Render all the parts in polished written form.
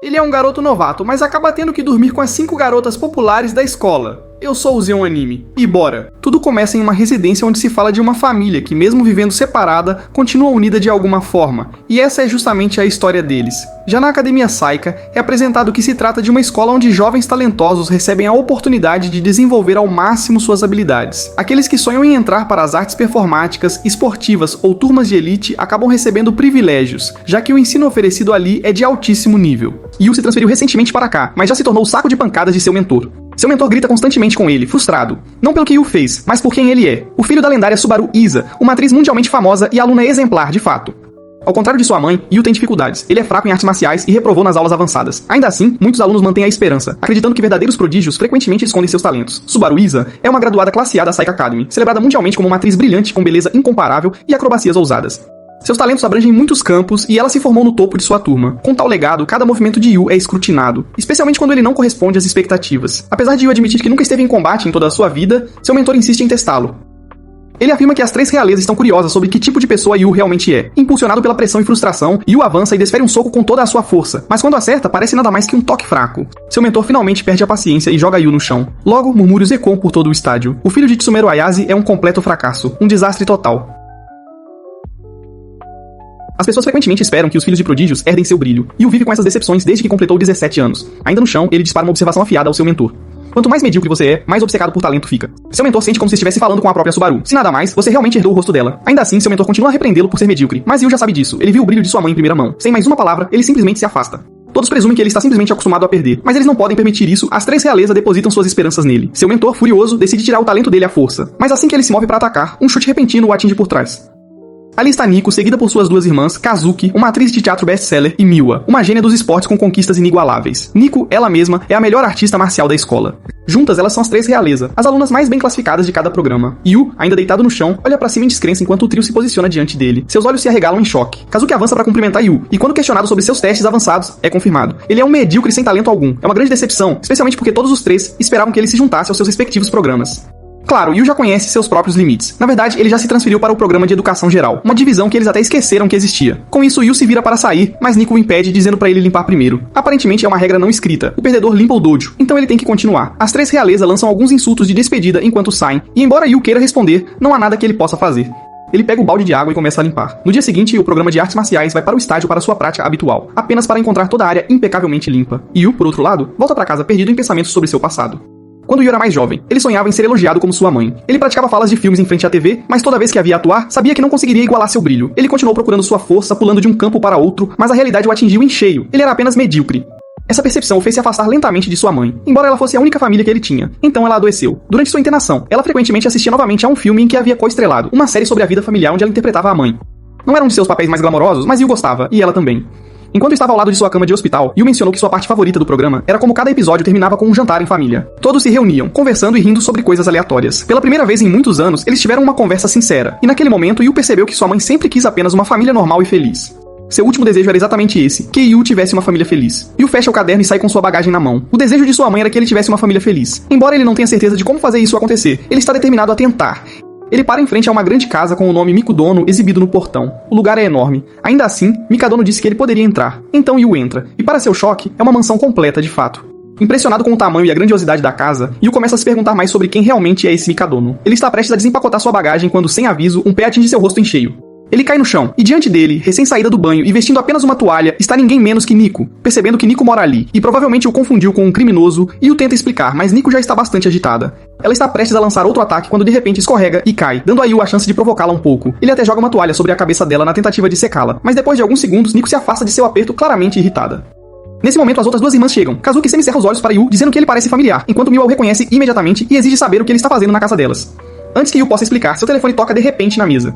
Ele é um garoto novato, mas acaba tendo que dormir com as 5 garotas populares da escola. Eu sou o Zeon Anime. E bora! Tudo começa em uma residência onde se fala de uma família que, mesmo vivendo separada, continua unida de alguma forma. E essa é justamente a história deles. Já na Academia Saika, é apresentado que se trata de uma escola onde jovens talentosos recebem a oportunidade de desenvolver ao máximo suas habilidades. Aqueles que sonham em entrar para as artes performáticas, esportivas ou turmas de elite acabam recebendo privilégios, já que o ensino oferecido ali é de altíssimo nível. Yu se transferiu recentemente para cá, mas já se tornou o saco de pancadas de seu mentor. Seu mentor grita constantemente com ele, frustrado. Não pelo que Yu fez, mas por quem ele é. O filho da lendária Subaru Isa, uma atriz mundialmente famosa e aluna exemplar de fato. Ao contrário de sua mãe, Yu tem dificuldades. Ele é fraco em artes marciais e reprovou nas aulas avançadas. Ainda assim, muitos alunos mantêm a esperança, acreditando que verdadeiros prodígios frequentemente escondem seus talentos. Subaru Isa é uma graduada classe A da Saika Academy, celebrada mundialmente como uma atriz brilhante com beleza incomparável e acrobacias ousadas. Seus talentos abrangem muitos campos e ela se formou no topo de sua turma. Com tal legado, cada movimento de Yu é escrutinado, especialmente quando ele não corresponde às expectativas. Apesar de Yu admitir que nunca esteve em combate em toda a sua vida, seu mentor insiste em testá-lo. Ele afirma que as 3 realezas estão curiosas sobre que tipo de pessoa Yu realmente é. Impulsionado pela pressão e frustração, Yu avança e desfere um soco com toda a sua força, mas quando acerta, parece nada mais que um toque fraco. Seu mentor finalmente perde a paciência e joga Yu no chão. Logo, murmúrios ecoam por todo o estádio. O filho de Tsumeru Ayase é um completo fracasso, um desastre total. As pessoas frequentemente esperam que os filhos de prodígios herdem seu brilho. Yu vive com essas decepções desde que completou 17 anos. Ainda no chão, ele dispara uma observação afiada ao seu mentor. Quanto mais medíocre você é, mais obcecado por talento fica. Seu mentor sente como se estivesse falando com a própria Subaru. Se nada mais, você realmente herdou o rosto dela. Ainda assim, seu mentor continua a repreendê-lo por ser medíocre. Mas Yu já sabe disso. Ele viu o brilho de sua mãe em primeira mão. Sem mais uma palavra, ele simplesmente se afasta. Todos presumem que ele está simplesmente acostumado a perder, mas eles não podem permitir isso. As 3 realezas depositam suas esperanças nele. Seu mentor, furioso, decide tirar o talento dele à força. Mas assim que ele se move para atacar, um chute repentino o atinge por trás. Ali está Nico, seguida por suas 2 irmãs, Kazuki, uma atriz de teatro best-seller, e Miwa, uma gênia dos esportes com conquistas inigualáveis. Nico, ela mesma, é a melhor artista marcial da escola. Juntas, elas são as 3 realeza, as alunas mais bem classificadas de cada programa. Yu, ainda deitado no chão, olha pra cima em descrença enquanto o trio se posiciona diante dele. Seus olhos se arregalam em choque. Kazuki avança pra cumprimentar Yu, e quando questionado sobre seus testes avançados, é confirmado. Ele é um medíocre sem talento algum. É uma grande decepção, especialmente porque todos os 3 esperavam que ele se juntasse aos seus respectivos programas. Claro, Yu já conhece seus próprios limites. Na verdade, ele já se transferiu para o programa de educação geral, uma divisão que eles até esqueceram que existia. Com isso, Yu se vira para sair, mas Nico o impede, dizendo para ele limpar primeiro. Aparentemente é uma regra não escrita. O perdedor limpa o dojo, então ele tem que continuar. As 3 realezas lançam alguns insultos de despedida enquanto saem, e embora Yu queira responder, não há nada que ele possa fazer. Ele pega o balde de água e começa a limpar. No dia seguinte, o programa de artes marciais vai para o estádio para sua prática habitual, apenas para encontrar toda a área impecavelmente limpa. Yu, por outro lado, volta para casa perdido em pensamentos sobre seu passado. Quando Yu era mais jovem, ele sonhava em ser elogiado como sua mãe. Ele praticava falas de filmes em frente à TV, mas toda vez que havia atuar, sabia que não conseguiria igualar seu brilho. Ele continuou procurando sua força, pulando de um campo para outro, mas a realidade o atingiu em cheio. Ele era apenas medíocre. Essa percepção o fez se afastar lentamente de sua mãe, embora ela fosse a única família que ele tinha. Então ela adoeceu. Durante sua internação, ela frequentemente assistia novamente a um filme em que havia co-estrelado, uma série sobre a vida familiar onde ela interpretava a mãe. Não era um de seus papéis mais glamourosos, mas Yu gostava, e ela também. Enquanto estava ao lado de sua cama de hospital, Yu mencionou que sua parte favorita do programa era como cada episódio terminava com um jantar em família. Todos se reuniam, conversando e rindo sobre coisas aleatórias. Pela primeira vez em muitos anos, eles tiveram uma conversa sincera, e naquele momento Yu percebeu que sua mãe sempre quis apenas uma família normal e feliz. Seu último desejo era exatamente esse, que Yu tivesse uma família feliz. Yu fecha o caderno e sai com sua bagagem na mão. O desejo de sua mãe era que ele tivesse uma família feliz. Embora ele não tenha certeza de como fazer isso acontecer, ele está determinado a tentar. Ele para em frente a uma grande casa com o nome Mikudono exibido no portão. O lugar é enorme. Ainda assim, Mikadono disse que ele poderia entrar. Então Yu entra, e para seu choque, é uma mansão completa de fato. Impressionado com o tamanho e a grandiosidade da casa, Yu começa a se perguntar mais sobre quem realmente é esse Mikadono. Ele está prestes a desempacotar sua bagagem quando, sem aviso, um pé atinge seu rosto em cheio. Ele cai no chão, e diante dele, recém-saída do banho e vestindo apenas uma toalha, está ninguém menos que Nico. Percebendo que Nico mora ali, e provavelmente o confundiu com um criminoso, Yu tenta explicar, mas Nico já está bastante agitada. Ela está prestes a lançar outro ataque quando de repente escorrega e cai, dando a Yu a chance de provocá-la um pouco. Ele até joga uma toalha sobre a cabeça dela na tentativa de secá-la, mas depois de alguns segundos, Nico se afasta de seu aperto claramente irritada. Nesse momento, as outras 2 irmãs chegam. Kazuki semicerra os olhos para Yu, dizendo que ele parece familiar, enquanto Miwa o reconhece imediatamente e exige saber o que ele está fazendo na casa delas. Antes que Yu possa explicar, seu telefone toca de repente na mesa.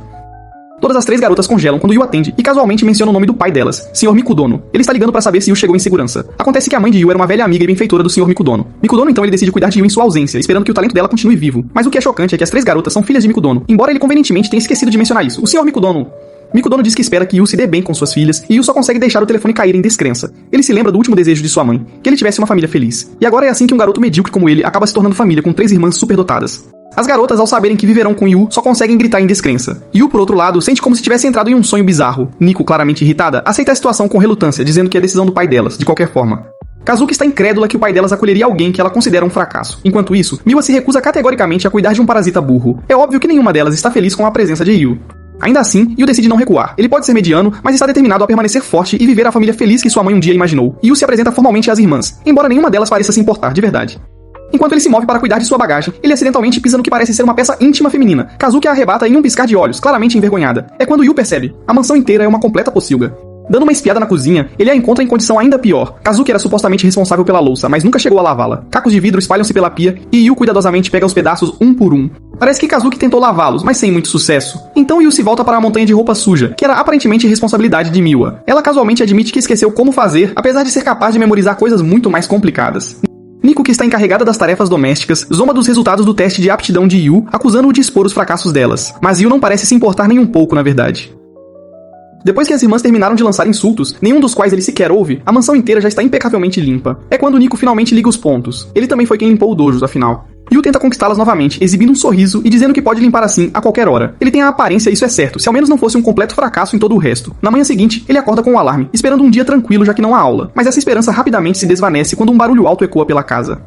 Todas as 3 garotas congelam quando Yu atende e casualmente menciona o nome do pai delas, Sr. Mikudono. Ele está ligando para saber se Yu chegou em segurança. Acontece que a mãe de Yu era uma velha amiga e benfeitora do Sr. Mikudono. Mikudono então ele decide cuidar de Yu em sua ausência, esperando que o talento dela continue vivo. Mas o que é chocante é que as 3 garotas são filhas de Mikudono, embora ele convenientemente tenha esquecido de mencionar isso. O Sr. Mikudono diz que espera que Yu se dê bem com suas filhas, e Yu só consegue deixar o telefone cair em descrença. Ele se lembra do último desejo de sua mãe, que ele tivesse uma família feliz. E agora é assim que um garoto medíocre como ele acaba se tornando família com 3 irmãs superdotadas. As garotas, ao saberem que viverão com Yu, só conseguem gritar em descrença. Yu, por outro lado, sente como se tivesse entrado em um sonho bizarro. Nico, claramente irritada, aceita a situação com relutância, dizendo que é decisão do pai delas, de qualquer forma. Kazuki está incrédula que o pai delas acolheria alguém que ela considera um fracasso. Enquanto isso, Miwa se recusa categoricamente a cuidar de um parasita burro. É óbvio que nenhuma delas está feliz com a presença de Yu. Ainda assim, Yu decide não recuar. Ele pode ser mediano, mas está determinado a permanecer forte e viver a família feliz que sua mãe um dia imaginou. Yu se apresenta formalmente às irmãs, embora nenhuma delas pareça se importar de verdade. Enquanto ele se move para cuidar de sua bagagem, ele acidentalmente pisa no que parece ser uma peça íntima feminina. Kazuki a arrebata em um piscar de olhos, claramente envergonhada. É quando Yu percebe. A mansão inteira é uma completa pocilga. Dando uma espiada na cozinha, ele a encontra em condição ainda pior. Kazuki era supostamente responsável pela louça, mas nunca chegou a lavá-la. Cacos de vidro espalham-se pela pia e Yu cuidadosamente pega os pedaços um por um. Parece que Kazuki tentou lavá-los, mas sem muito sucesso. Então Yu se volta para a montanha de roupa suja, que era aparentemente responsabilidade de Miwa. Ela casualmente admite que esqueceu como fazer, apesar de ser capaz de memorizar coisas muito mais complicadas. Nico, que está encarregada das tarefas domésticas, zomba dos resultados do teste de aptidão de Yu, acusando-o de expor os fracassos delas. Mas Yu não parece se importar nem um pouco, na verdade. Depois que as irmãs terminaram de lançar insultos, nenhum dos quais ele sequer ouve, a mansão inteira já está impecavelmente limpa. É quando Nico finalmente liga os pontos. Ele também foi quem limpou o dojo, afinal. Yu tenta conquistá-las novamente, exibindo um sorriso e dizendo que pode limpar assim a qualquer hora. Ele tem a aparência, isso é certo, se ao menos não fosse um completo fracasso em todo o resto. Na manhã seguinte, ele acorda com um alarme, esperando um dia tranquilo já que não há aula. Mas essa esperança rapidamente se desvanece quando um barulho alto ecoa pela casa.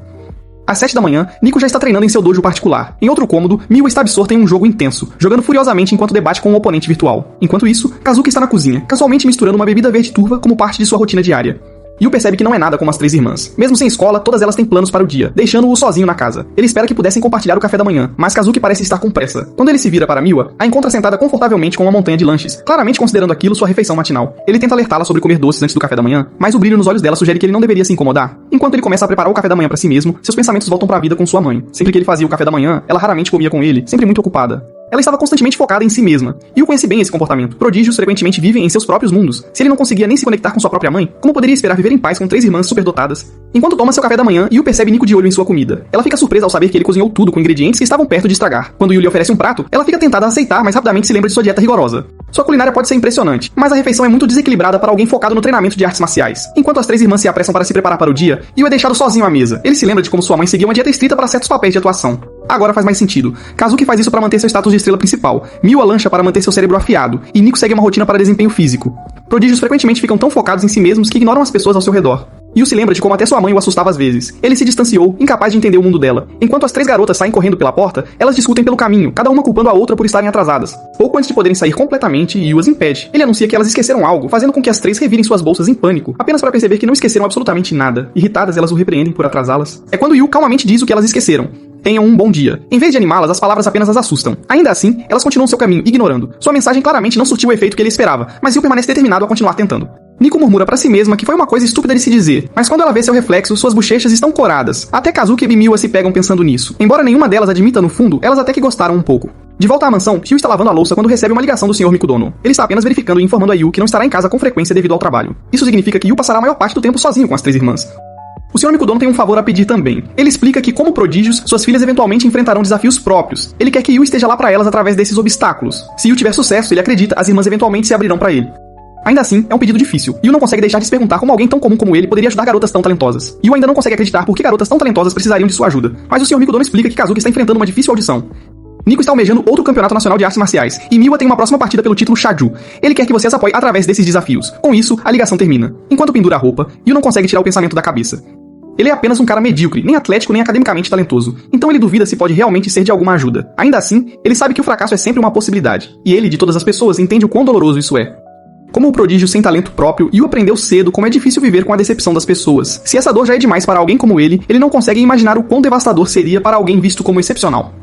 Às 7 da manhã, Nico já está treinando em seu dojo particular. Em outro cômodo, Miwa está absorta em um jogo intenso, jogando furiosamente enquanto debate com um oponente virtual. Enquanto isso, Kazuki está na cozinha, casualmente misturando uma bebida verde turva como parte de sua rotina diária. Yu percebe que não é nada como as três irmãs. Mesmo sem escola, todas elas têm planos para o dia, deixando-o sozinho na casa. Ele espera que pudessem compartilhar o café da manhã, mas Kazuki parece estar com pressa. Quando ele se vira para Miwa, a encontra sentada confortavelmente com uma montanha de lanches, claramente considerando aquilo sua refeição matinal. Ele tenta alertá-la sobre comer doces antes do café da manhã, mas o brilho nos olhos dela sugere que ele não deveria se incomodar. Enquanto ele começa a preparar o café da manhã para si mesmo, seus pensamentos voltam para a vida com sua mãe. Sempre que ele fazia o café da manhã, ela raramente comia com ele, sempre muito ocupada. Ela estava constantemente focada em si mesma, e eu conheci bem esse comportamento. Prodígios frequentemente vivem em seus próprios mundos. Se ele não conseguia nem se conectar com sua própria mãe, como poderia esperar viver em paz com três irmãs superdotadas? Enquanto toma seu café da manhã, Yu percebe Nico de olho em sua comida. Ela fica surpresa ao saber que ele cozinhou tudo com ingredientes que estavam perto de estragar. Quando Yu lhe oferece um prato, ela fica tentada a aceitar, mas rapidamente se lembra de sua dieta rigorosa. Sua culinária pode ser impressionante, mas a refeição é muito desequilibrada para alguém focado no treinamento de artes marciais. Enquanto as três irmãs se apressam para se preparar para o dia, Yu é deixado sozinho à mesa. Ele se lembra de como sua mãe seguia uma dieta estrita para certos papéis de atuação. Agora faz mais sentido. Kazuki faz isso para manter seu status de estrela principal. Miwa lancha para manter seu cérebro afiado, e Nico segue uma rotina para desempenho físico. Prodígios frequentemente ficam tão focados em si mesmos que ignoram as pessoas ao seu redor. Yu se lembra de como até sua mãe o assustava às vezes. Ele se distanciou, incapaz de entender o mundo dela. Enquanto as três garotas saem correndo pela porta, elas discutem pelo caminho, cada uma culpando a outra por estarem atrasadas. Pouco antes de poderem sair completamente, Yu as impede. Ele anuncia que elas esqueceram algo, fazendo com que as três revirem suas bolsas em pânico, apenas para perceber que não esqueceram absolutamente nada. Irritadas, elas o repreendem por atrasá-las. É quando Yu calmamente diz o que elas esqueceram. Tenham um bom dia. Em vez de animá-las, as palavras apenas as assustam. Ainda assim, elas continuam seu caminho, ignorando. Sua mensagem claramente não surtiu o efeito que ele esperava, mas Yu permanece determinado a continuar tentando. Nico murmura pra si mesma que foi uma coisa estúpida de se dizer, mas quando ela vê seu reflexo, suas bochechas estão coradas. Até Kazuki e Miwa se pegam pensando nisso. Embora nenhuma delas admita no fundo, elas até que gostaram um pouco. De volta à mansão, Yu está lavando a louça quando recebe uma ligação do Sr. Mikudono. Ele está apenas verificando e informando a Yu que não estará em casa com frequência devido ao trabalho. Isso significa que Yu passará a maior parte do tempo sozinho com as três irmãs. O Sr. Mikudono tem um favor a pedir também. Ele explica que, como prodígios, suas filhas eventualmente enfrentarão desafios próprios. Ele quer que Yu esteja lá pra elas através desses obstáculos. Se Yu tiver sucesso, ele acredita, as irmãs eventualmente se abrirão pra ele. Ainda assim, é um pedido difícil. Yu não consegue deixar de se perguntar como alguém tão comum como ele poderia ajudar garotas tão talentosas. Yu ainda não consegue acreditar por que garotas tão talentosas precisariam de sua ajuda. Mas o Sr. Mikudono explica que Kazuki está enfrentando uma difícil audição. Nico está almejando outro campeonato nacional de artes marciais, e Miwa tem uma próxima partida pelo título Shaju. Ele quer que você as apoie através desses desafios. Com isso, a ligação termina. Enquanto pendura a roupa, Yu não consegue tirar o pensamento da cabeça. Ele é apenas um cara medíocre, nem atlético nem academicamente talentoso, então ele duvida se pode realmente ser de alguma ajuda. Ainda assim, ele sabe que o fracasso é sempre uma possibilidade, e ele, de todas as pessoas, entende o quão doloroso isso é. Como o prodígio sem talento próprio, Yu aprendeu cedo como é difícil viver com a decepção das pessoas. Se essa dor já é demais para alguém como ele não consegue imaginar o quão devastador seria para alguém visto como excepcional.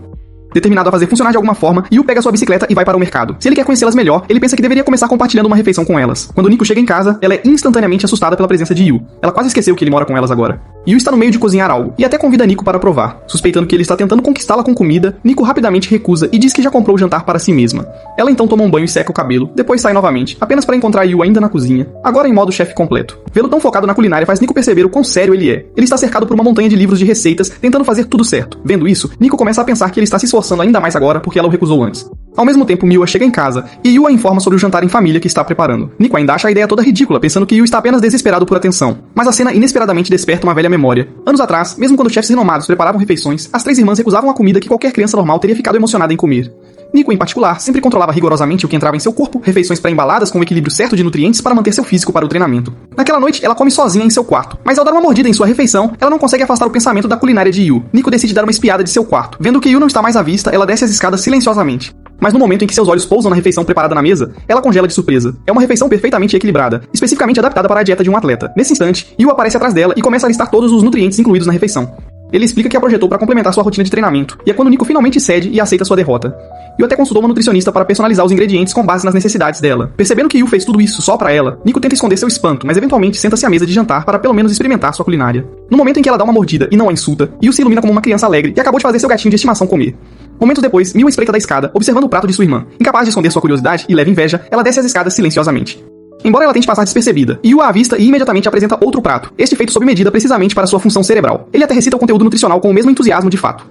Determinado a fazer funcionar de alguma forma, Yu pega sua bicicleta e vai para o mercado. Se ele quer conhecê-las melhor, ele pensa que deveria começar compartilhando uma refeição com elas. Quando Nico chega em casa, ela é instantaneamente assustada pela presença de Yu. Ela quase esqueceu que ele mora com elas agora. Yu está no meio de cozinhar algo, e até convida Nico para provar. Suspeitando que ele está tentando conquistá-la com comida, Nico rapidamente recusa e diz que já comprou o jantar para si mesma. Ela então toma um banho e seca o cabelo, depois sai novamente, apenas para encontrar Yu ainda na cozinha, agora em modo chefe completo. Vê-lo tão focado na culinária faz Nico perceber o quão sério ele é. Ele está cercado por uma montanha de livros de receitas, tentando fazer tudo certo. Vendo isso, Nico começa a pensar que ele está se esforçando ainda mais agora porque ela o recusou antes. Ao mesmo tempo, Miwa chega em casa e Yu a informa sobre o jantar em família que está preparando. Nico ainda acha a ideia toda ridícula, pensando que Yu está apenas desesperado por atenção. Mas a cena inesperadamente desperta uma velha memória. Anos atrás, mesmo quando chefes renomados preparavam refeições, as três irmãs recusavam a comida que qualquer criança normal teria ficado emocionada em comer. Nico, em particular, sempre controlava rigorosamente o que entrava em seu corpo, refeições pré-embaladas com o equilíbrio certo de nutrientes para manter seu físico para o treinamento. Naquela noite, ela come sozinha em seu quarto, mas ao dar uma mordida em sua refeição, ela não consegue afastar o pensamento da culinária de Yu. Nico decide dar uma espiada de seu quarto. Vendo que Yu não está mais à vista, ela desce as escadas silenciosamente. Mas no momento em que seus olhos pousam na refeição preparada na mesa, ela congela de surpresa. É uma refeição perfeitamente equilibrada, especificamente adaptada para a dieta de um atleta. Nesse instante, Yu aparece atrás dela e começa a listar todos os nutrientes incluídos na refeição. Ele explica que a projetou para complementar sua rotina de treinamento, e é quando Nico finalmente cede e aceita sua derrota. Yu até consultou uma nutricionista para personalizar os ingredientes com base nas necessidades dela. Percebendo que Yu fez tudo isso só pra ela, Nico tenta esconder seu espanto, mas eventualmente senta-se à mesa de jantar para pelo menos experimentar sua culinária. No momento em que ela dá uma mordida e não a insulta, Yu se ilumina como uma criança alegre e acabou de fazer seu gatinho de estimação comer. Momentos depois, Miwa espreita da escada, observando o prato de sua irmã. Incapaz de esconder sua curiosidade e leve inveja, ela desce as escadas silenciosamente. Embora ela tente passar despercebida, Yu a avista e imediatamente apresenta outro prato, este feito sob medida precisamente para sua função cerebral. Ele até recita o conteúdo nutricional com o mesmo entusiasmo de fato.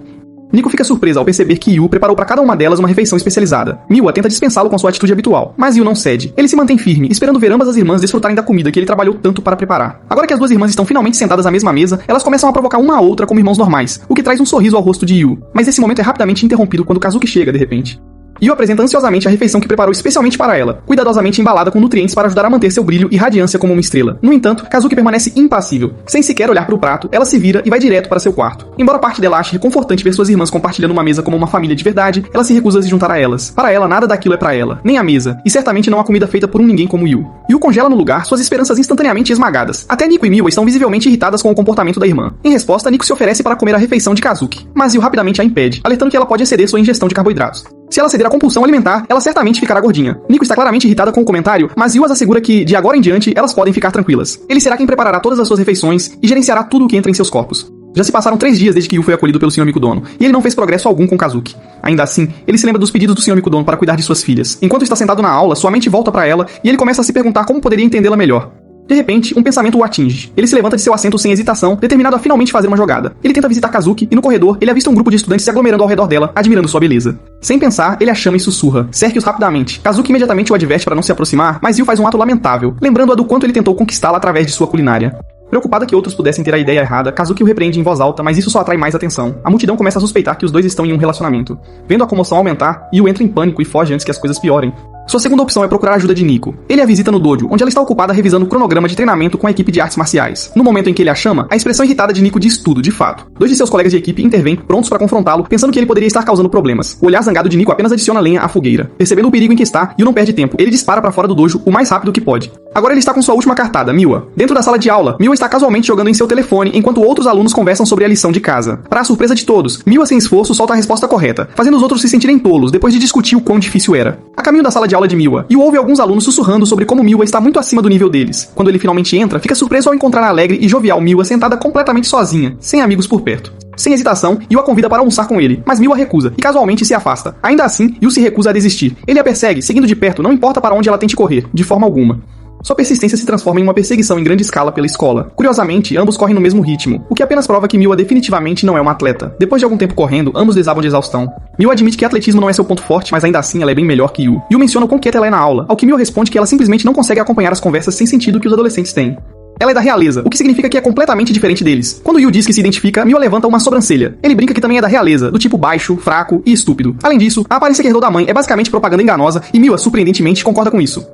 Nico fica surpresa ao perceber que Yu preparou para cada uma delas uma refeição especializada. Miwa tenta dispensá-lo com sua atitude habitual, mas Yu não cede. Ele se mantém firme, esperando ver ambas as irmãs desfrutarem da comida que ele trabalhou tanto para preparar. Agora que as duas irmãs estão finalmente sentadas à mesma mesa, elas começam a provocar uma a outra como irmãos normais, o que traz um sorriso ao rosto de Yu. Mas esse momento é rapidamente interrompido quando Kazuki chega de repente. Yu apresenta ansiosamente a refeição que preparou especialmente para ela, cuidadosamente embalada com nutrientes para ajudar a manter seu brilho e radiância como uma estrela. No entanto, Kazuki permanece impassível. Sem sequer olhar para o prato, ela se vira e vai direto para seu quarto. Embora parte dela ache reconfortante ver suas irmãs compartilhando uma mesa como uma família de verdade, ela se recusa a se juntar a elas. Para ela, nada daquilo é para ela, nem a mesa, e certamente não a comida feita por um ninguém como Yu. Yu congela no lugar, suas esperanças instantaneamente esmagadas. Até Nico e Miwa estão visivelmente irritadas com o comportamento da irmã. Em resposta, Nico se oferece para comer a refeição de Kazuki, mas Yu rapidamente a impede, alertando que ela pode exceder sua ingestão de carboidratos. Se ela ceder à compulsão alimentar, ela certamente ficará gordinha. Nico está claramente irritada com o comentário, mas Yu as assegura que, de agora em diante, elas podem ficar tranquilas. Ele será quem preparará todas as suas refeições e gerenciará tudo o que entra em seus corpos. Já se passaram 3 dias desde que Yu foi acolhido pelo Sr. Mikudono, e ele não fez progresso algum com Kazuki. Ainda assim, ele se lembra dos pedidos do Sr. Mikudono para cuidar de suas filhas. Enquanto está sentado na aula, sua mente volta para ela e ele começa a se perguntar como poderia entendê-la melhor. De repente, um pensamento o atinge. Ele se levanta de seu assento sem hesitação, determinado a finalmente fazer uma jogada. Ele tenta visitar Kazuki e no corredor, ele avista um grupo de estudantes se aglomerando ao redor dela, admirando sua beleza. Sem pensar, ele a chama e sussurra. Cerque-os rapidamente. Kazuki imediatamente o adverte para não se aproximar, mas Yu faz um ato lamentável, lembrando-a do quanto ele tentou conquistá-la através de sua culinária. Preocupada que outros pudessem ter a ideia errada, Kazuki o repreende em voz alta, mas isso só atrai mais atenção. A multidão começa a suspeitar que os dois estão em um relacionamento. Vendo a comoção aumentar, Yu entra em pânico e foge antes que as coisas piorem. Sua segunda opção é procurar a ajuda de Nico. Ele a visita no dojo, onde ela está ocupada revisando o cronograma de treinamento com a equipe de artes marciais. No momento em que ele a chama, a expressão irritada de Nico diz tudo, de fato. 2 de seus colegas de equipe intervêm, prontos para confrontá-lo, pensando que ele poderia estar causando problemas. O olhar zangado de Nico apenas adiciona lenha à fogueira. Percebendo o perigo em que está, Yu não perde tempo. Ele dispara para fora do dojo o mais rápido que pode. Agora ele está com sua última cartada, Miwa. Dentro da sala de aula, Miwa está casualmente jogando em seu telefone, enquanto outros alunos conversam sobre a lição de casa. Para a surpresa de todos, Miwa sem esforço solta a resposta correta, fazendo os outros se sentirem tolos, depois de discutir o quão difícil era. A caminho da sala de aula de Miwa, Yu ouve alguns alunos sussurrando sobre como Miwa está muito acima do nível deles. Quando ele finalmente entra, fica surpreso ao encontrar a alegre e jovial Miwa sentada completamente sozinha, sem amigos por perto. Sem hesitação, Yu a convida para almoçar com ele, mas Miwa recusa e casualmente se afasta. Ainda assim, Yu se recusa a desistir. Ele a persegue, seguindo de perto, não importa para onde ela tente correr, de forma alguma. Sua persistência se transforma em uma perseguição em grande escala pela escola. Curiosamente, ambos correm no mesmo ritmo, o que apenas prova que Miwa definitivamente não é uma atleta. Depois de algum tempo correndo, ambos desabam de exaustão. Miwa admite que atletismo não é seu ponto forte, mas ainda assim ela é bem melhor que Yu. Yu menciona o quão quieta ela é na aula, ao que Miwa responde que ela simplesmente não consegue acompanhar as conversas sem sentido que os adolescentes têm. Ela é da realeza, o que significa que é completamente diferente deles. Quando Yu diz que se identifica, Miwa levanta uma sobrancelha. Ele brinca que também é da realeza, do tipo baixo, fraco e estúpido. Além disso, a aparência que herdou da mãe é basicamente propaganda enganosa e Miwa, surpreendentemente, concorda com isso.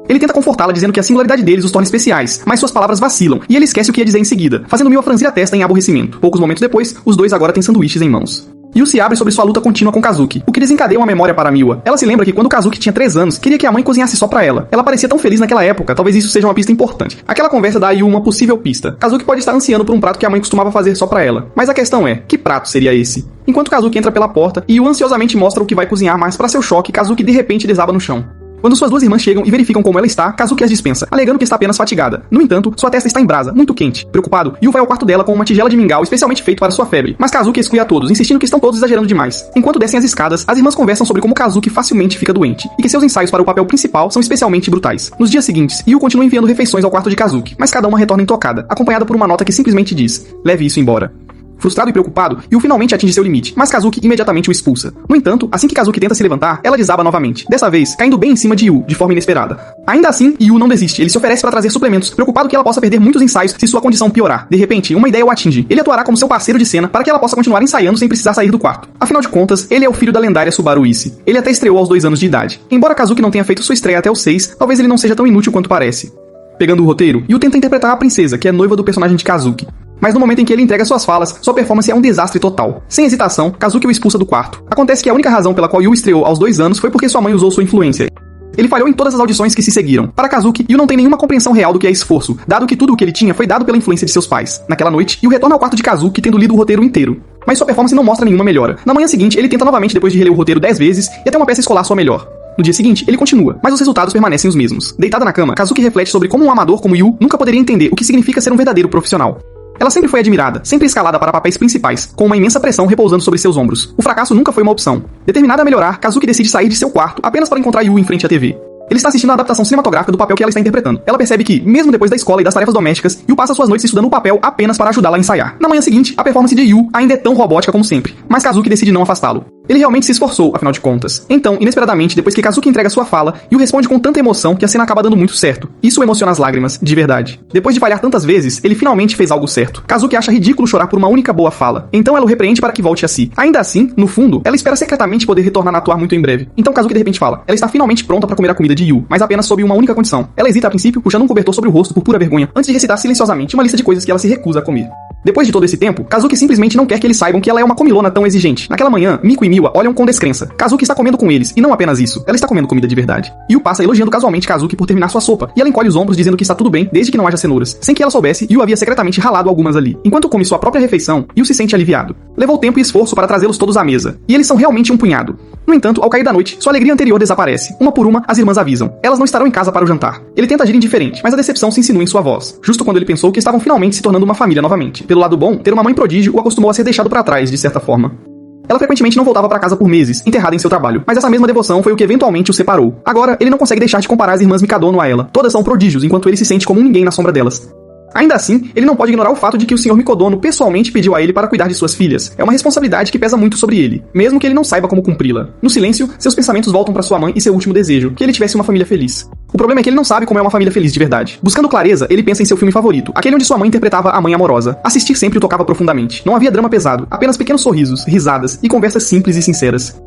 Ele tenta confortá-la dizendo que a singularidade deles os torna especiais, mas suas palavras vacilam, e ele esquece o que ia dizer em seguida, fazendo Miwa franzir a testa em aborrecimento. Poucos momentos depois, os dois agora têm sanduíches em mãos. Yu se abre sobre sua luta contínua com Kazuki, o que desencadeia uma memória para Miwa. Ela se lembra que quando Kazuki tinha 3 anos, queria que a mãe cozinhasse só pra ela. Ela parecia tão feliz naquela época, talvez isso seja uma pista importante. Aquela conversa dá a Yu uma possível pista. Kazuki pode estar ansiando por um prato que a mãe costumava fazer só pra ela. Mas a questão é, que prato seria esse? Enquanto Kazuki entra pela porta, Yu ansiosamente mostra o que vai cozinhar, mas para seu choque, Kazuki de repente desaba no chão. Quando suas duas irmãs chegam e verificam como ela está, Kazuki as dispensa, alegando que está apenas fatigada. No entanto, sua testa está em brasa, muito quente. Preocupado, Yu vai ao quarto dela com uma tigela de mingau especialmente feito para sua febre, mas Kazuki exclui a todos, insistindo que estão todos exagerando demais. Enquanto descem as escadas, as irmãs conversam sobre como Kazuki facilmente fica doente, e que seus ensaios para o papel principal são especialmente brutais. Nos dias seguintes, Yu continua enviando refeições ao quarto de Kazuki, mas cada uma retorna intocada, acompanhada por uma nota que simplesmente diz: leve isso embora. Frustrado e preocupado, Yu finalmente atinge seu limite, mas Kazuki imediatamente o expulsa. No entanto, assim que Kazuki tenta se levantar, ela desaba novamente, dessa vez caindo bem em cima de Yu, de forma inesperada. Ainda assim, Yu não desiste, ele se oferece para trazer suplementos, preocupado que ela possa perder muitos ensaios se sua condição piorar. De repente, uma ideia o atinge. Ele atuará como seu parceiro de cena para que ela possa continuar ensaiando sem precisar sair do quarto. Afinal de contas, ele é o filho da lendária Subaru Issei. Ele até estreou aos 2 anos de idade. Embora Kazuki não tenha feito sua estreia até os 6, talvez ele não seja tão inútil quanto parece. Pegando o roteiro, Yu tenta interpretar a princesa, que é noiva do personagem de Kazuki. Mas no momento em que ele entrega suas falas, sua performance é um desastre total. Sem hesitação, Kazuki o expulsa do quarto. Acontece que a única razão pela qual Yu estreou aos 2 anos foi porque sua mãe usou sua influência. Ele falhou em todas as audições que se seguiram. Para Kazuki, Yu não tem nenhuma compreensão real do que é esforço, dado que tudo o que ele tinha foi dado pela influência de seus pais. Naquela noite, Yu retorna ao quarto de Kazuki tendo lido o roteiro inteiro. Mas sua performance não mostra nenhuma melhora. Na manhã seguinte, ele tenta novamente depois de reler o roteiro 10 vezes e até uma peça escolar soa melhor. No dia seguinte, ele continua, mas os resultados permanecem os mesmos. Deitada na cama, Kazuki reflete sobre como um amador como Yu nunca poderia entender o que significa ser um verdadeiro profissional. Ela sempre foi admirada, sempre escalada para papéis principais, com uma imensa pressão repousando sobre seus ombros. O fracasso nunca foi uma opção. Determinada a melhorar, Kazuki decide sair de seu quarto apenas para encontrar Yu em frente à TV. Ele está assistindo a adaptação cinematográfica do papel que ela está interpretando. Ela percebe que, mesmo depois da escola e das tarefas domésticas, Yu passa suas noites estudando o papel apenas para ajudá-la a ensaiar. Na manhã seguinte, a performance de Yu ainda é tão robótica como sempre, mas Kazuki decide não afastá-lo. Ele realmente se esforçou, afinal de contas. Então, inesperadamente, depois que Kazuki entrega sua fala, Yu responde com tanta emoção que a cena acaba dando muito certo. Isso emociona as lágrimas, de verdade. Depois de falhar tantas vezes, ele finalmente fez algo certo. Kazuki acha ridículo chorar por uma única boa fala. Então ela o repreende para que volte a si. Ainda assim, no fundo, ela espera secretamente poder retornar a atuar muito em breve. Então Kazuki de repente fala. Ela está finalmente pronta para comer a comida de Yu, mas apenas sob uma única condição. Ela hesita a princípio, puxando um cobertor sobre o rosto por pura vergonha, antes de recitar silenciosamente uma lista de coisas que ela se recusa a comer. Depois de todo esse tempo, Kazuki simplesmente não quer que eles saibam que ela é uma comilona tão exigente. Naquela manhã, Miko e Miwa olham com descrença. Kazuki está comendo com eles, e não apenas isso, ela está comendo comida de verdade. Yu passa elogiando casualmente Kazuki por terminar sua sopa, e ela encolhe os ombros dizendo que está tudo bem, desde que não haja cenouras. Sem que ela soubesse, Yu havia secretamente ralado algumas ali. Enquanto come sua própria refeição, Yu se sente aliviado. Levou tempo e esforço para trazê-los todos à mesa, e eles são realmente um punhado. No entanto, ao cair da noite, sua alegria anterior desaparece. Uma por uma, as irmãs avisam. Elas não estarão em casa para o jantar. Ele tenta agir indiferente, mas a decepção se insinua em sua voz, justo quando ele pensou que estavam finalmente se tornando uma família novamente. Pelo lado bom, ter uma mãe prodígio o acostumou a ser deixado para trás, de certa forma. Ela frequentemente não voltava para casa por meses, enterrada em seu trabalho, mas essa mesma devoção foi o que eventualmente o separou. Agora, ele não consegue deixar de comparar as irmãs Mikadono a ela. Todas são prodígios, enquanto ele se sente como um ninguém na sombra delas. Ainda assim, ele não pode ignorar o fato de que o Sr. Mikodono pessoalmente pediu a ele para cuidar de suas filhas. É uma responsabilidade que pesa muito sobre ele, mesmo que ele não saiba como cumpri-la. No silêncio, seus pensamentos voltam para sua mãe e seu último desejo, que ele tivesse uma família feliz. O problema é que ele não sabe como é uma família feliz de verdade. Buscando clareza, ele pensa em seu filme favorito, aquele onde sua mãe interpretava a mãe amorosa. Assistir sempre o tocava profundamente. Não havia drama pesado, apenas pequenos sorrisos, risadas e conversas simples e sinceras.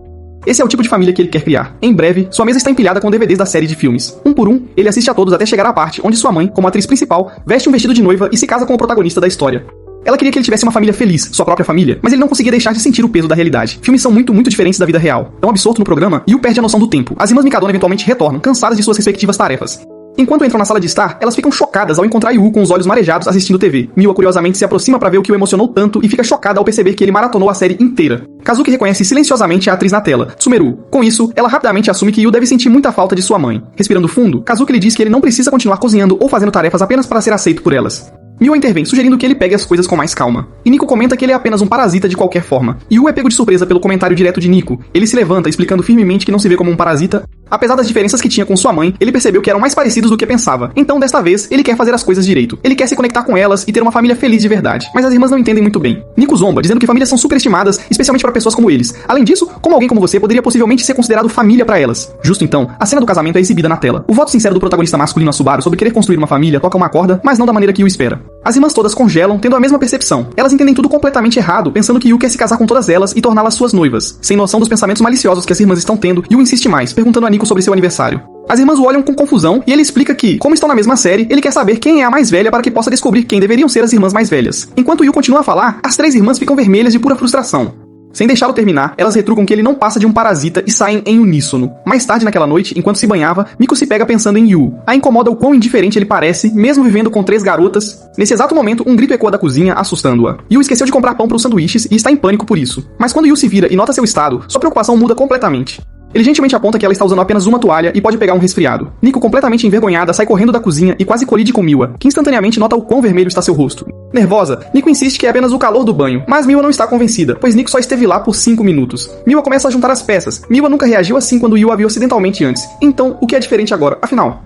Esse é o tipo de família que ele quer criar. Em breve, sua mesa está empilhada com DVDs da série de filmes. Um por um, ele assiste a todos até chegar à parte onde sua mãe, como atriz principal, veste um vestido de noiva e se casa com o protagonista da história. Ela queria que ele tivesse uma família feliz, sua própria família, mas ele não conseguia deixar de sentir o peso da realidade. Filmes são muito diferentes da vida real. Tão absorto no programa, Yu perde a noção do tempo. As irmãs Mikadono eventualmente retornam, cansadas de suas respectivas tarefas. Enquanto entram na sala de estar, elas ficam chocadas ao encontrar Yu com os olhos marejados assistindo TV. Miwa curiosamente se aproxima para ver o que o emocionou tanto e fica chocada ao perceber que ele maratonou a série inteira. Kazuki reconhece silenciosamente a atriz na tela, Tsumeru. Com isso, ela rapidamente assume que Yu deve sentir muita falta de sua mãe. Respirando fundo, Kazuki lhe diz que ele não precisa continuar cozinhando ou fazendo tarefas apenas para ser aceito por elas. Miwa intervém, sugerindo que ele pegue as coisas com mais calma. E Nico comenta que ele é apenas um parasita de qualquer forma. Yu é pego de surpresa pelo comentário direto de Nico. Ele se levanta, explicando firmemente que não se vê como um parasita. Apesar das diferenças que tinha com sua mãe, ele percebeu que eram mais parecidos do que pensava. Então, desta vez, ele quer fazer as coisas direito. Ele quer se conectar com elas e ter uma família feliz de verdade. Mas as irmãs não entendem muito bem. Nico zomba, dizendo que famílias são superestimadas, especialmente para pessoas como eles. Além disso, como alguém como você poderia possivelmente ser considerado família para elas. Justo então, a cena do casamento é exibida na tela. O voto sincero do protagonista masculino a Subaru sobre querer construir uma família toca uma corda, mas não da maneira que Yu espera. As irmãs todas congelam, tendo a mesma percepção. Elas entendem tudo completamente errado, pensando que Yu quer se casar com todas elas e torná-las suas noivas. Sem noção dos pensamentos maliciosos que as irmãs estão tendo, Yu insiste mais, perguntando a Nico sobre seu aniversário. As irmãs o olham com confusão e ele explica que, como estão na mesma série, ele quer saber quem é a mais velha para que possa descobrir quem deveriam ser as irmãs mais velhas. Enquanto Yu continua a falar, as três irmãs ficam vermelhas de pura frustração. Sem deixá-lo terminar, elas retrucam que ele não passa de um parasita e saem em uníssono. Mais tarde naquela noite, enquanto se banhava, Miko se pega pensando em Yu. A incomoda o quão indiferente ele parece, mesmo vivendo com 3 garotas. Nesse exato momento, um grito ecoa da cozinha, assustando-a. Yu esqueceu de comprar pão para os sanduíches e está em pânico por isso. Mas quando Yu se vira e nota seu estado, sua preocupação muda completamente. Ele gentilmente aponta que ela está usando apenas uma toalha e pode pegar um resfriado. Nico, completamente envergonhada, sai correndo da cozinha e quase colide com Miwa, que instantaneamente nota o quão vermelho está seu rosto. Nervosa, Nico insiste que é apenas o calor do banho, mas Miwa não está convencida, pois Nico só esteve lá por 5 minutos. Miwa começa a juntar as peças. Miwa nunca reagiu assim quando Yu a viu acidentalmente antes. Então, o que é diferente agora, afinal?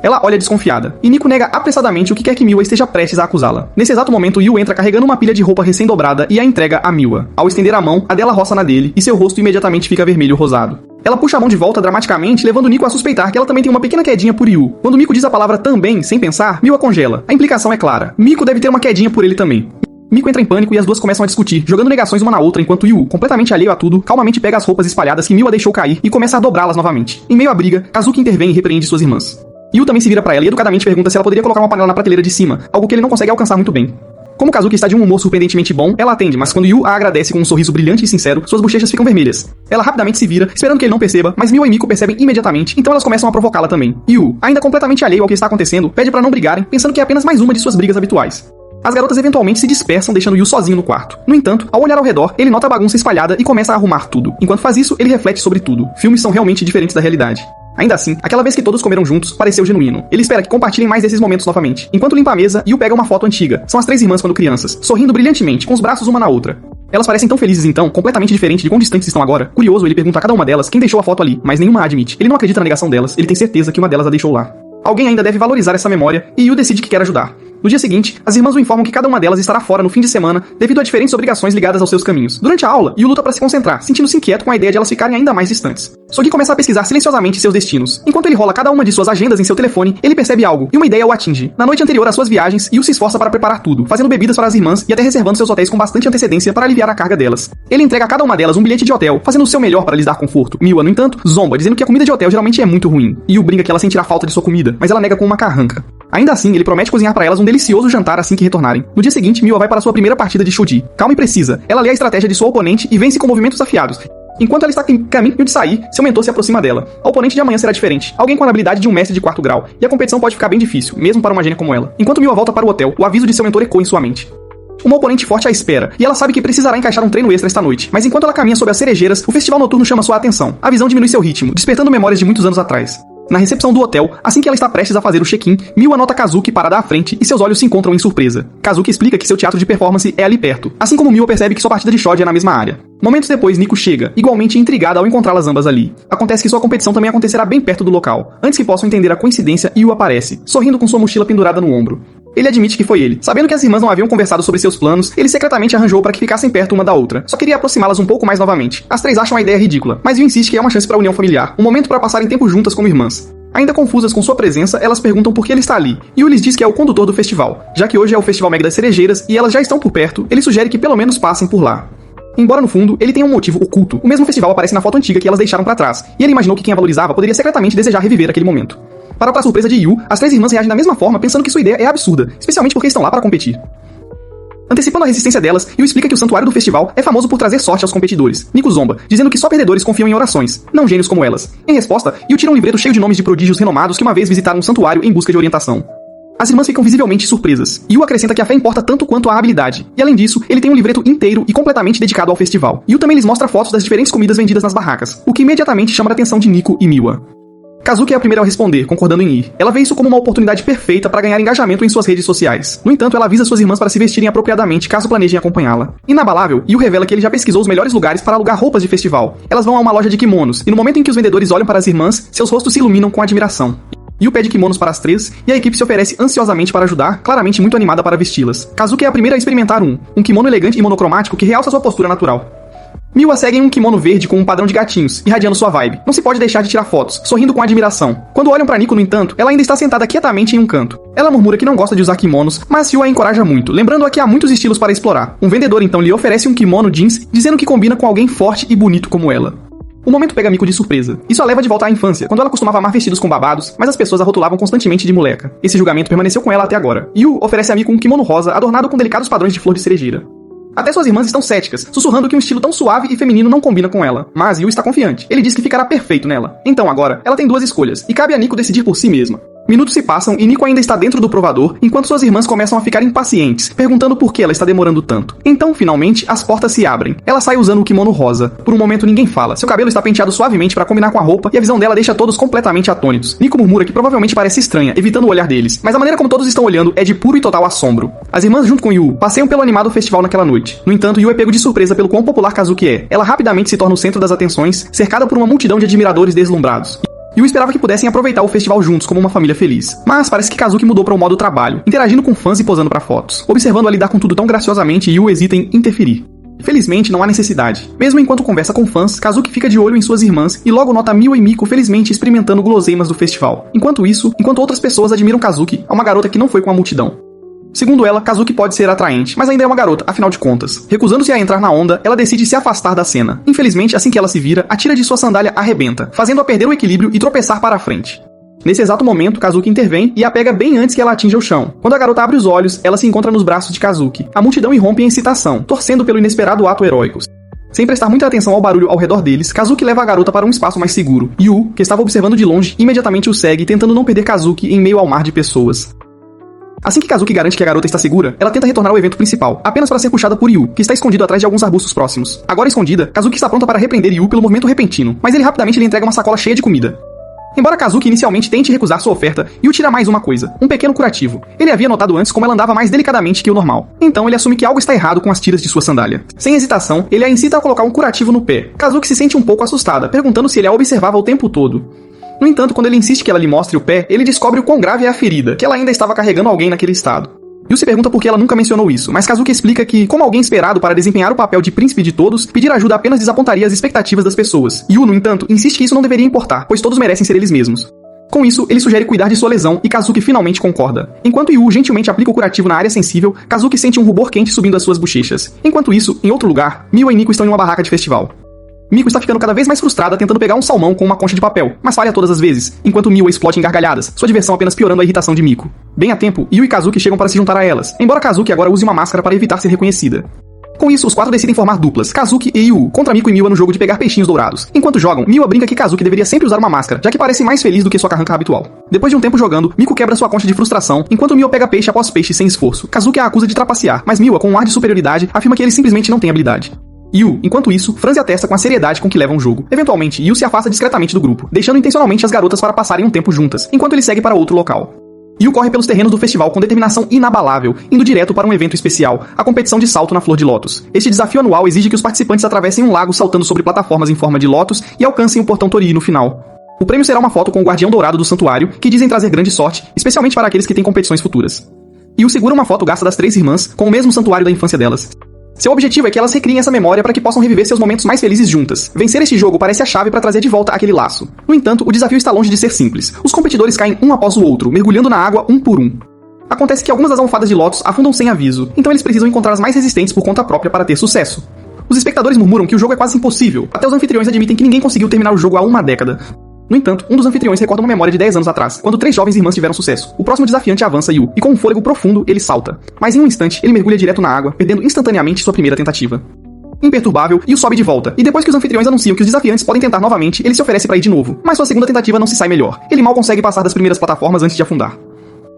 Ela olha desconfiada, e Nico nega apressadamente o que quer que Miwa esteja prestes a acusá-la. Nesse exato momento, Yu entra carregando uma pilha de roupa recém-dobrada e a entrega a Miwa. Ao estender a mão, a dela roça na dele, e seu rosto imediatamente fica vermelho-rosado. Ela puxa a mão de volta dramaticamente, levando Nico a suspeitar que ela também tem uma pequena quedinha por Yu. Quando Miko diz a palavra também, sem pensar, Miwa congela. A implicação é clara. Miko deve ter uma quedinha por ele também. Miko entra em pânico e as duas começam a discutir, jogando negações uma na outra, enquanto Yu, completamente alheio a tudo, calmamente pega as roupas espalhadas que Miwa deixou cair e começa a dobrá-las novamente. Em meio à briga, Kazuki intervém e repreende suas irmãs. Yu também se vira pra ela e educadamente pergunta se ela poderia colocar uma panela na prateleira de cima, algo que ele não consegue alcançar muito bem. Como Kazuki está de um humor surpreendentemente bom, ela atende, mas quando Yu a agradece com um sorriso brilhante e sincero, suas bochechas ficam vermelhas. Ela rapidamente se vira, esperando que ele não perceba, mas Miwa e Miko percebem imediatamente, então elas começam a provocá-la também. Yu, ainda completamente alheio ao que está acontecendo, pede pra não brigarem, pensando que é apenas mais uma de suas brigas habituais. As garotas eventualmente se dispersam, deixando Yu sozinho no quarto. No entanto, ao olhar ao redor, ele nota a bagunça espalhada e começa a arrumar tudo. Enquanto faz isso, ele reflete sobre tudo. Filmes são realmente diferentes da realidade. Ainda assim, aquela vez que todos comeram juntos, pareceu genuíno. Ele espera que compartilhem mais desses momentos novamente. Enquanto limpa a mesa, Yu pega uma foto antiga. São as três irmãs quando crianças, sorrindo brilhantemente, com os braços uma na outra. Elas parecem tão felizes então, completamente diferente de quão distantes estão agora. Curioso, ele pergunta a cada uma delas quem deixou a foto ali, mas nenhuma a admite. Ele não acredita na negação delas, ele tem certeza que uma delas a deixou lá. Alguém ainda deve valorizar essa memória, e Yu decide que quer ajudar. No dia seguinte, as irmãs o informam que cada uma delas estará fora no fim de semana devido a diferentes obrigações ligadas aos seus caminhos. Durante a aula, Yu luta para se concentrar, sentindo-se inquieto com a ideia de elas ficarem ainda mais distantes. Sogi começa a pesquisar silenciosamente seus destinos. Enquanto ele rola cada uma de suas agendas em seu telefone, ele percebe algo, e uma ideia o atinge. Na noite anterior às suas viagens, Yu se esforça para preparar tudo, fazendo bebidas para as irmãs e até reservando seus hotéis com bastante antecedência para aliviar a carga delas. Ele entrega a cada uma delas um bilhete de hotel, fazendo o seu melhor para lhes dar conforto. Miwa, no entanto, zomba, dizendo que a comida de hotel geralmente é muito ruim. Yu brinca que ela sentirá falta de sua comida, mas ela nega com uma carranca. Ainda assim, ele promete cozinhar para elas um delicioso jantar assim que retornarem. No dia seguinte, Miwa vai para sua primeira partida de Shogi. Calma e precisa, ela lê a estratégia de sua oponente e vence com movimentos afiados. Enquanto ela está em caminho de sair, seu mentor se aproxima dela. A oponente de amanhã será diferente, alguém com a habilidade de um mestre de 4º grau, e a competição pode ficar bem difícil, mesmo para uma gênia como ela. Enquanto Miwa volta para o hotel, o aviso de seu mentor ecoa em sua mente. Uma oponente forte à espera, e ela sabe que precisará encaixar um treino extra esta noite, mas enquanto ela caminha sob as cerejeiras, o festival noturno chama sua atenção. A visão diminui seu ritmo, despertando memórias de muitos anos atrás. Na recepção do hotel, assim que ela está prestes a fazer o check-in, Miwa nota Kazuki parada à frente e seus olhos se encontram em surpresa. Kazuki explica que seu teatro de performance é ali perto, assim como Miwa percebe que sua partida de shot é na mesma área. Momentos depois, Nico chega, igualmente intrigada ao encontrá-las ambas ali. Acontece que sua competição também acontecerá bem perto do local. Antes que possam entender a coincidência, Yu aparece, sorrindo com sua mochila pendurada no ombro. Ele admite que foi ele. Sabendo que as irmãs não haviam conversado sobre seus planos, ele secretamente arranjou para que ficassem perto uma da outra. Só queria aproximá-las um pouco mais novamente. As três acham a ideia ridícula, mas Yu insiste que é uma chance para a união familiar, um momento para passarem tempo juntas como irmãs. Ainda confusas com sua presença, elas perguntam por que ele está ali. Yu lhes diz que é o condutor do festival. Já que hoje é o Festival Mega das Cerejeiras e elas já estão por perto, ele sugere que pelo menos passem por lá. Embora no fundo, ele tenha um motivo oculto. O mesmo festival aparece na foto antiga que elas deixaram para trás, e ele imaginou que quem a valorizava poderia secretamente desejar reviver aquele momento. Para surpresa de Yu, as três irmãs reagem da mesma forma, pensando que sua ideia é absurda, especialmente porque estão lá para competir. Antecipando a resistência delas, Yu explica que o santuário do festival é famoso por trazer sorte aos competidores. Nico zomba, dizendo que só perdedores confiam em orações, não gênios como elas. Em resposta, Yu tira um livreto cheio de nomes de prodígios renomados que uma vez visitaram um santuário em busca de orientação. As irmãs ficam visivelmente surpresas. Yu acrescenta que a fé importa tanto quanto a habilidade. E além disso, ele tem um livreto inteiro e completamente dedicado ao festival. Yu também lhes mostra fotos das diferentes comidas vendidas nas barracas, o que imediatamente chama a atenção de Nico e Miwa. Kazuki é a primeira a responder, concordando em ir. Ela vê isso como uma oportunidade perfeita para ganhar engajamento em suas redes sociais. No entanto, ela avisa suas irmãs para se vestirem apropriadamente caso planejem acompanhá-la. Inabalável, Yu revela que ele já pesquisou os melhores lugares para alugar roupas de festival. Elas vão a uma loja de kimonos, e no momento em que os vendedores olham para as irmãs, seus rostos se iluminam com admiração. Yu pede kimonos para as três, e a equipe se oferece ansiosamente para ajudar, claramente muito animada para vesti-las. Kazuki é a primeira a experimentar um kimono elegante e monocromático que realça sua postura natural. Miwa segue em um kimono verde com um padrão de gatinhos, irradiando sua vibe. Não se pode deixar de tirar fotos, sorrindo com admiração. Quando olham pra Nico, no entanto, ela ainda está sentada quietamente em um canto. Ela murmura que não gosta de usar kimonos, mas Yu a encoraja muito, lembrando-a que há muitos estilos para explorar. Um vendedor então lhe oferece um kimono jeans, dizendo que combina com alguém forte e bonito como ela. O momento pega Miko de surpresa. Isso a leva de volta à infância, quando ela costumava amar vestidos com babados, mas as pessoas a rotulavam constantemente de moleca. Esse julgamento permaneceu com ela até agora. Yu oferece a Miko um kimono rosa adornado com delicados padrões de flor de cerejeira. Até suas irmãs estão céticas, sussurrando que um estilo tão suave e feminino não combina com ela. Mas Yu está confiante. Ele diz que ficará perfeito nela. Então agora, ela tem duas escolhas, e cabe a Nico decidir por si mesma. Minutos se passam e Nico ainda está dentro do provador, enquanto suas irmãs começam a ficar impacientes, perguntando por que ela está demorando tanto. Então, finalmente, as portas se abrem. Ela sai usando o kimono rosa. Por um momento ninguém fala. Seu cabelo está penteado suavemente para combinar com a roupa e a visão dela deixa todos completamente atônitos. Nico murmura que provavelmente parece estranha, evitando o olhar deles, mas a maneira como todos estão olhando é de puro e total assombro. As irmãs junto com Yu passeiam pelo animado festival naquela noite. No entanto, Yu é pego de surpresa pelo quão popular Kazuki é. Ela rapidamente se torna o centro das atenções, cercada por uma multidão de admiradores deslumbrados. Yu esperava que pudessem aproveitar o festival juntos como uma família feliz. Mas parece que Kazuki mudou para o modo trabalho, interagindo com fãs e posando para fotos. Observando-a lidar com tudo tão graciosamente, Yu hesita em interferir. Felizmente, não há necessidade. Mesmo enquanto conversa com fãs, Kazuki fica de olho em suas irmãs e logo nota Miwa e Miko felizmente experimentando guloseimas do festival. Enquanto outras pessoas admiram Kazuki, há uma garota que não foi com a multidão. Segundo ela, Kazuki pode ser atraente, mas ainda é uma garota, afinal de contas. Recusando-se a entrar na onda, ela decide se afastar da cena. Infelizmente, assim que ela se vira, a tira de sua sandália arrebenta, fazendo-a perder o equilíbrio e tropeçar para a frente. Nesse exato momento, Kazuki intervém e a pega bem antes que ela atinja o chão. Quando a garota abre os olhos, ela se encontra nos braços de Kazuki. A multidão irrompe em excitação, torcendo pelo inesperado ato heróico. Sem prestar muita atenção ao barulho ao redor deles, Kazuki leva a garota para um espaço mais seguro. Yu, que estava observando de longe, imediatamente o segue, tentando não perder Kazuki em meio ao mar de pessoas. Assim que Kazuki garante que a garota está segura, ela tenta retornar ao evento principal, apenas para ser puxada por Yu, que está escondido atrás de alguns arbustos próximos. Agora escondida, Kazuki está pronta para repreender Yu pelo movimento repentino, mas ele rapidamente lhe entrega uma sacola cheia de comida. Embora Kazuki inicialmente tente recusar sua oferta, Yu tira mais uma coisa, um pequeno curativo. Ele havia notado antes como ela andava mais delicadamente que o normal. Então ele assume que algo está errado com as tiras de sua sandália. Sem hesitação, ele a incita a colocar um curativo no pé. Kazuki se sente um pouco assustada, perguntando se ele a observava o tempo todo. No entanto, quando ele insiste que ela lhe mostre o pé, ele descobre o quão grave é a ferida, que ela ainda estava carregando alguém naquele estado. Yu se pergunta por que ela nunca mencionou isso, mas Kazuki explica que, como alguém esperado para desempenhar o papel de príncipe de todos, pedir ajuda apenas desapontaria as expectativas das pessoas. Yu, no entanto, insiste que isso não deveria importar, pois todos merecem ser eles mesmos. Com isso, ele sugere cuidar de sua lesão e Kazuki finalmente concorda. Enquanto Yu gentilmente aplica o curativo na área sensível, Kazuki sente um rubor quente subindo as suas bochechas. Enquanto isso, em outro lugar, Miwa e Miko estão em uma barraca de festival. Miko está ficando cada vez mais frustrada tentando pegar um salmão com uma concha de papel, mas falha todas as vezes, enquanto Miwa explode em gargalhadas, sua diversão apenas piorando a irritação de Miko. Bem a tempo, Yu e Kazuki chegam para se juntar a elas, embora Kazuki agora use uma máscara para evitar ser reconhecida. Com isso, os quatro decidem formar duplas, Kazuki e Yu, contra Miko e Miwa no jogo de pegar peixinhos dourados. Enquanto jogam, Miwa brinca que Kazuki deveria sempre usar uma máscara, já que parece mais feliz do que sua carranca habitual. Depois de um tempo jogando, Miko quebra sua concha de frustração, enquanto Miwa pega peixe após peixe sem esforço. Kazuki a acusa de trapacear, mas Miwa, com um ar de superioridade, afirma que ele simplesmente não tem habilidade. Yu, enquanto isso, franze a testa com a seriedade com que levam o jogo. Eventualmente, Yu se afasta discretamente do grupo, deixando intencionalmente as garotas para passarem um tempo juntas, enquanto ele segue para outro local. Yu corre pelos terrenos do festival com determinação inabalável, indo direto para um evento especial, a competição de salto na Flor de Lótus. Este desafio anual exige que os participantes atravessem um lago saltando sobre plataformas em forma de lótus e alcancem o portão Torii no final. O prêmio será uma foto com o guardião dourado do santuário, que dizem trazer grande sorte, especialmente para aqueles que têm competições futuras. Yu segura uma foto gasta das três irmãs, com o mesmo santuário da infância delas. Seu objetivo é que elas recriem essa memória para que possam reviver seus momentos mais felizes juntas. Vencer este jogo parece a chave para trazer de volta aquele laço. No entanto, o desafio está longe de ser simples. Os competidores caem um após o outro, mergulhando na água um por um. Acontece que algumas das almofadas de lótus afundam sem aviso, então eles precisam encontrar as mais resistentes por conta própria para ter sucesso. Os espectadores murmuram que o jogo é quase impossível, até os anfitriões admitem que ninguém conseguiu terminar o jogo há uma década. No entanto, um dos anfitriões recorda uma memória de 10 anos atrás, quando 3 jovens irmãs tiveram sucesso. O próximo desafiante avança Yu, e com um fôlego profundo, ele salta. Mas em um instante, ele mergulha direto na água, perdendo instantaneamente sua primeira tentativa. Imperturbável, Yu sobe de volta, e depois que os anfitriões anunciam que os desafiantes podem tentar novamente, ele se oferece para ir de novo, mas sua segunda tentativa não se sai melhor. Ele mal consegue passar das primeiras plataformas antes de afundar.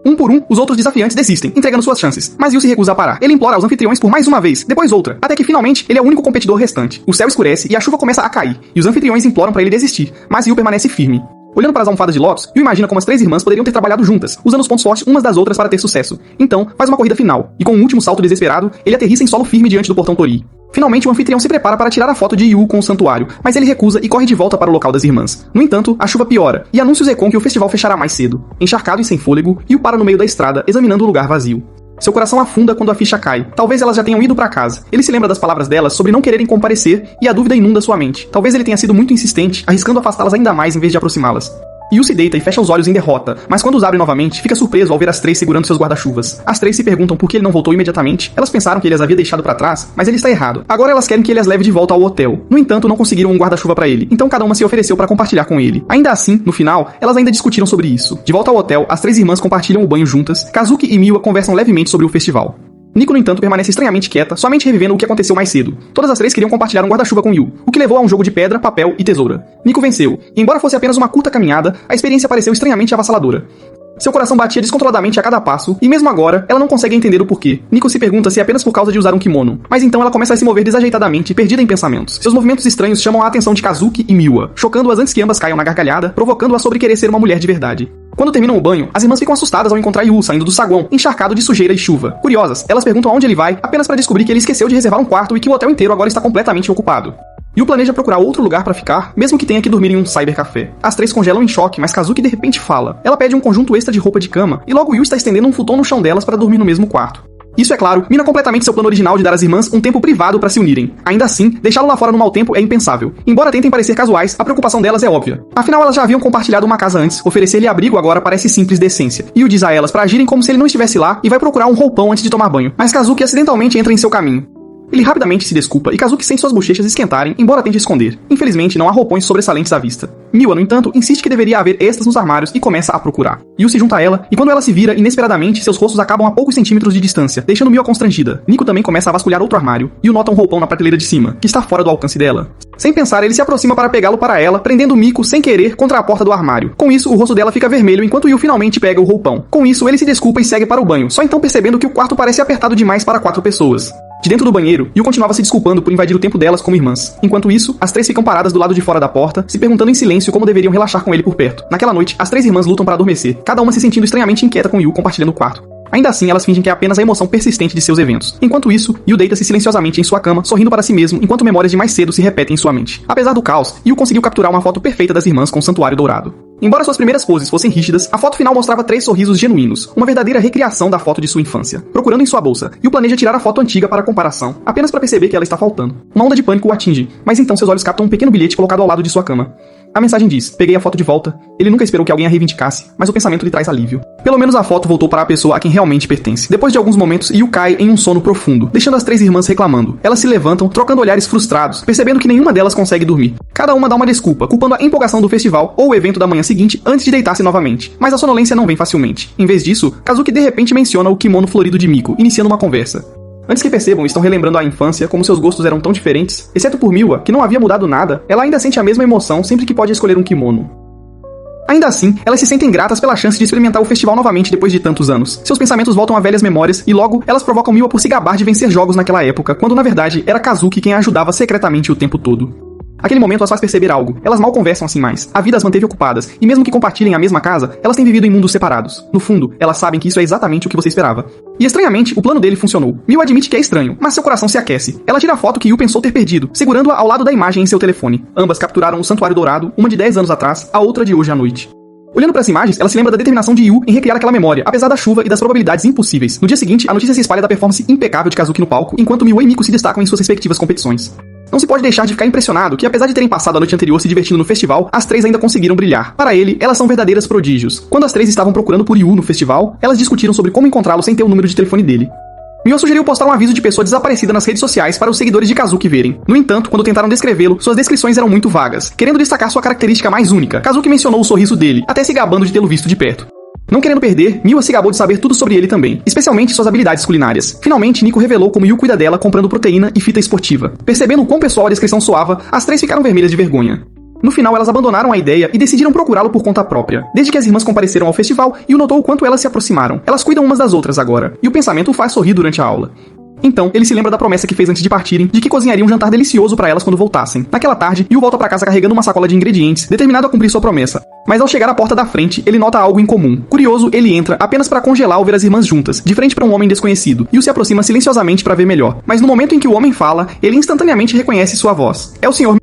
Um por um, os outros desafiantes desistem, entregando suas chances, mas Yu se recusa a parar. Ele implora aos anfitriões por mais uma vez, depois outra, até que finalmente ele é o único competidor restante. O céu escurece e a chuva começa a cair, e os anfitriões imploram para ele desistir, mas Yu permanece firme. Olhando para as almofadas de lótus, Yu imagina como as três irmãs poderiam ter trabalhado juntas, usando os pontos fortes umas das outras para ter sucesso. Então, faz uma corrida final, e com um último salto desesperado, ele aterrissa em solo firme diante do portão Torii. Finalmente, o anfitrião se prepara para tirar a foto de Yu com o santuário, mas ele recusa e corre de volta para o local das irmãs. No entanto, a chuva piora, e anuncios ecoam que o festival fechará mais cedo. Encharcado e sem fôlego, Yu para no meio da estrada, examinando o lugar vazio. Seu coração afunda quando a ficha cai. Talvez elas já tenham ido para casa. Ele se lembra das palavras delas sobre não quererem comparecer, e a dúvida inunda sua mente. Talvez ele tenha sido muito insistente, arriscando afastá-las ainda mais em vez de aproximá-las. Yu se deita e fecha os olhos em derrota, mas quando os abre novamente, fica surpreso ao ver as três segurando seus guarda-chuvas. As três se perguntam por que ele não voltou imediatamente. Elas pensaram que ele as havia deixado para trás, mas ele está errado. Agora elas querem que ele as leve de volta ao hotel. No entanto, não conseguiram um guarda-chuva para ele, então cada uma se ofereceu para compartilhar com ele. Ainda assim, no final, elas ainda discutiram sobre isso. De volta ao hotel, as três irmãs compartilham o banho juntas. Kazuki e Miwa conversam levemente sobre o festival. Nico, no entanto, permanece estranhamente quieta, somente revivendo o que aconteceu mais cedo. Todas as três queriam compartilhar um guarda-chuva com Yu, o que levou a um jogo de pedra, papel e tesoura. Nico venceu, e embora fosse apenas uma curta caminhada, a experiência pareceu estranhamente avassaladora. Seu coração batia descontroladamente a cada passo, e mesmo agora, ela não consegue entender o porquê. Nico se pergunta se é apenas por causa de usar um kimono, mas então ela começa a se mover desajeitadamente, perdida em pensamentos. Seus movimentos estranhos chamam a atenção de Kazuki e Miwa, chocando-as antes que ambas caiam na gargalhada, provocando-a sobre querer ser uma mulher de verdade. Quando terminam o banho, as irmãs ficam assustadas ao encontrar Yu saindo do saguão, encharcado de sujeira e chuva. Curiosas, elas perguntam aonde ele vai, apenas para descobrir que ele esqueceu de reservar um quarto e que o hotel inteiro agora está completamente ocupado. Yu planeja procurar outro lugar pra ficar, mesmo que tenha que dormir em um cybercafé. As três congelam em choque, mas Kazuki de repente fala. Ela pede um conjunto extra de roupa de cama, e logo Yu está estendendo um futon no chão delas para dormir no mesmo quarto. Isso, é claro, mina completamente seu plano original de dar às irmãs um tempo privado para se unirem. Ainda assim, deixá-lo lá fora no mau tempo é impensável. Embora tentem parecer casuais, a preocupação delas é óbvia. Afinal, elas já haviam compartilhado uma casa antes, oferecer-lhe abrigo agora parece simples decência. Yu diz a elas para agirem como se ele não estivesse lá e vai procurar um roupão antes de tomar banho, mas Kazuki acidentalmente entra em seu caminho. Ele rapidamente se desculpa e Kazuki sente suas bochechas esquentarem, embora tente esconder. Infelizmente, não há roupões sobressalentes à vista. Miwa, no entanto, insiste que deveria haver extras nos armários e começa a procurar. Yu se junta a ela, e quando ela se vira, inesperadamente, seus rostos acabam a poucos centímetros de distância, deixando Miwa constrangida. Nico também começa a vasculhar outro armário. Yu nota um roupão na prateleira de cima, que está fora do alcance dela. Sem pensar, ele se aproxima para pegá-lo para ela, prendendo Miko sem querer contra a porta do armário. Com isso, o rosto dela fica vermelho enquanto Yu finalmente pega o roupão. Com isso, ele se desculpa e segue para o banho, só então percebendo que o quarto parece apertado demais para 4 pessoas. De dentro do banheiro, Yu continuava se desculpando por invadir o tempo delas como irmãs. Enquanto isso, as três ficam paradas do lado de fora da porta, se perguntando em silêncio como deveriam relaxar com ele por perto. Naquela noite, as três irmãs lutam para adormecer, cada uma se sentindo estranhamente inquieta com Yu compartilhando o quarto. Ainda assim, elas fingem que é apenas a emoção persistente de seus eventos. Enquanto isso, Yu deita-se silenciosamente em sua cama, sorrindo para si mesmo, enquanto memórias de mais cedo se repetem em sua mente. Apesar do caos, Yu conseguiu capturar uma foto perfeita das irmãs com o santuário dourado. Embora suas primeiras poses fossem rígidas, a foto final mostrava 3 sorrisos genuínos, uma verdadeira recriação da foto de sua infância. Procurando em sua bolsa, Yu planeja tirar a foto antiga para comparação, apenas para perceber que ela está faltando. Uma onda de pânico o atinge, mas então seus olhos captam um pequeno bilhete colocado ao lado de sua cama. A mensagem diz: peguei a foto de volta. Ele nunca esperou que alguém a reivindicasse, mas o pensamento lhe traz alívio. Pelo menos a foto voltou para a pessoa a quem realmente pertence. Depois de alguns momentos, Yu cai em um sono profundo, deixando as três irmãs reclamando. Elas se levantam, trocando olhares frustrados, percebendo que nenhuma delas consegue dormir. Cada uma dá uma desculpa, culpando a empolgação do festival ou o evento da manhã seguinte antes de deitar-se novamente. Mas a sonolência não vem facilmente. Em vez disso, Kazuki de repente menciona o kimono florido de Miko, iniciando uma conversa. Antes que percebam, estão relembrando a infância, como seus gostos eram tão diferentes. Exceto por Miwa, que não havia mudado nada, ela ainda sente a mesma emoção sempre que pode escolher um kimono. Ainda assim, elas se sentem gratas pela chance de experimentar o festival novamente depois de tantos anos. Seus pensamentos voltam a velhas memórias e logo, elas provocam Miwa por se gabar de vencer jogos naquela época, quando na verdade era Kazuki quem a ajudava secretamente o tempo todo. Aquele momento as faz perceber algo. Elas mal conversam assim mais. A vida as manteve ocupadas, e mesmo que compartilhem a mesma casa, elas têm vivido em mundos separados. No fundo, elas sabem que isso é exatamente o que você esperava. E estranhamente, o plano dele funcionou. Miwa admite que é estranho, mas seu coração se aquece. Ela tira a foto que Yu pensou ter perdido, segurando-a ao lado da imagem em seu telefone. Ambas capturaram o Santuário Dourado, uma de 10 anos atrás, a outra de hoje à noite. Olhando para as imagens, ela se lembra da determinação de Yu em recriar aquela memória, apesar da chuva e das probabilidades impossíveis. No dia seguinte, a notícia se espalha da performance impecável de Kazuki no palco, enquanto Miwa e Miko se destacam em suas respectivas competições. Não se pode deixar de ficar impressionado que, apesar de terem passado a noite anterior se divertindo no festival, as três ainda conseguiram brilhar. Para ele, elas são verdadeiras prodígios. Quando as três estavam procurando por Yu no festival, elas discutiram sobre como encontrá-lo sem ter o número de telefone dele. Miwa sugeriu postar um aviso de pessoa desaparecida nas redes sociais para os seguidores de Kazuki verem. No entanto, quando tentaram descrevê-lo, suas descrições eram muito vagas, querendo destacar sua característica mais única. Kazuki mencionou o sorriso dele, até se gabando de tê-lo visto de perto. Não querendo perder, Miwa se gabou de saber tudo sobre ele também, especialmente suas habilidades culinárias. Finalmente, Nico revelou como Yu cuida dela comprando proteína e fita esportiva. Percebendo o quão pessoal a descrição soava, as três ficaram vermelhas de vergonha. No final, elas abandonaram a ideia e decidiram procurá-lo por conta própria. Desde que as irmãs compareceram ao festival, Yu notou o quanto elas se aproximaram. Elas cuidam umas das outras agora, e o pensamento o faz sorrir durante a aula. Então, ele se lembra da promessa que fez antes de partirem, de que cozinharia um jantar delicioso para elas quando voltassem. Naquela tarde, Yu volta para casa carregando uma sacola de ingredientes, determinado a cumprir sua promessa. Mas ao chegar à porta da frente, ele nota algo incomum. Curioso, ele entra apenas para congelar ao ver as irmãs juntas, de frente para um homem desconhecido. Yu se aproxima silenciosamente para ver melhor. Mas no momento em que o homem fala, ele instantaneamente reconhece sua voz. É o Sr.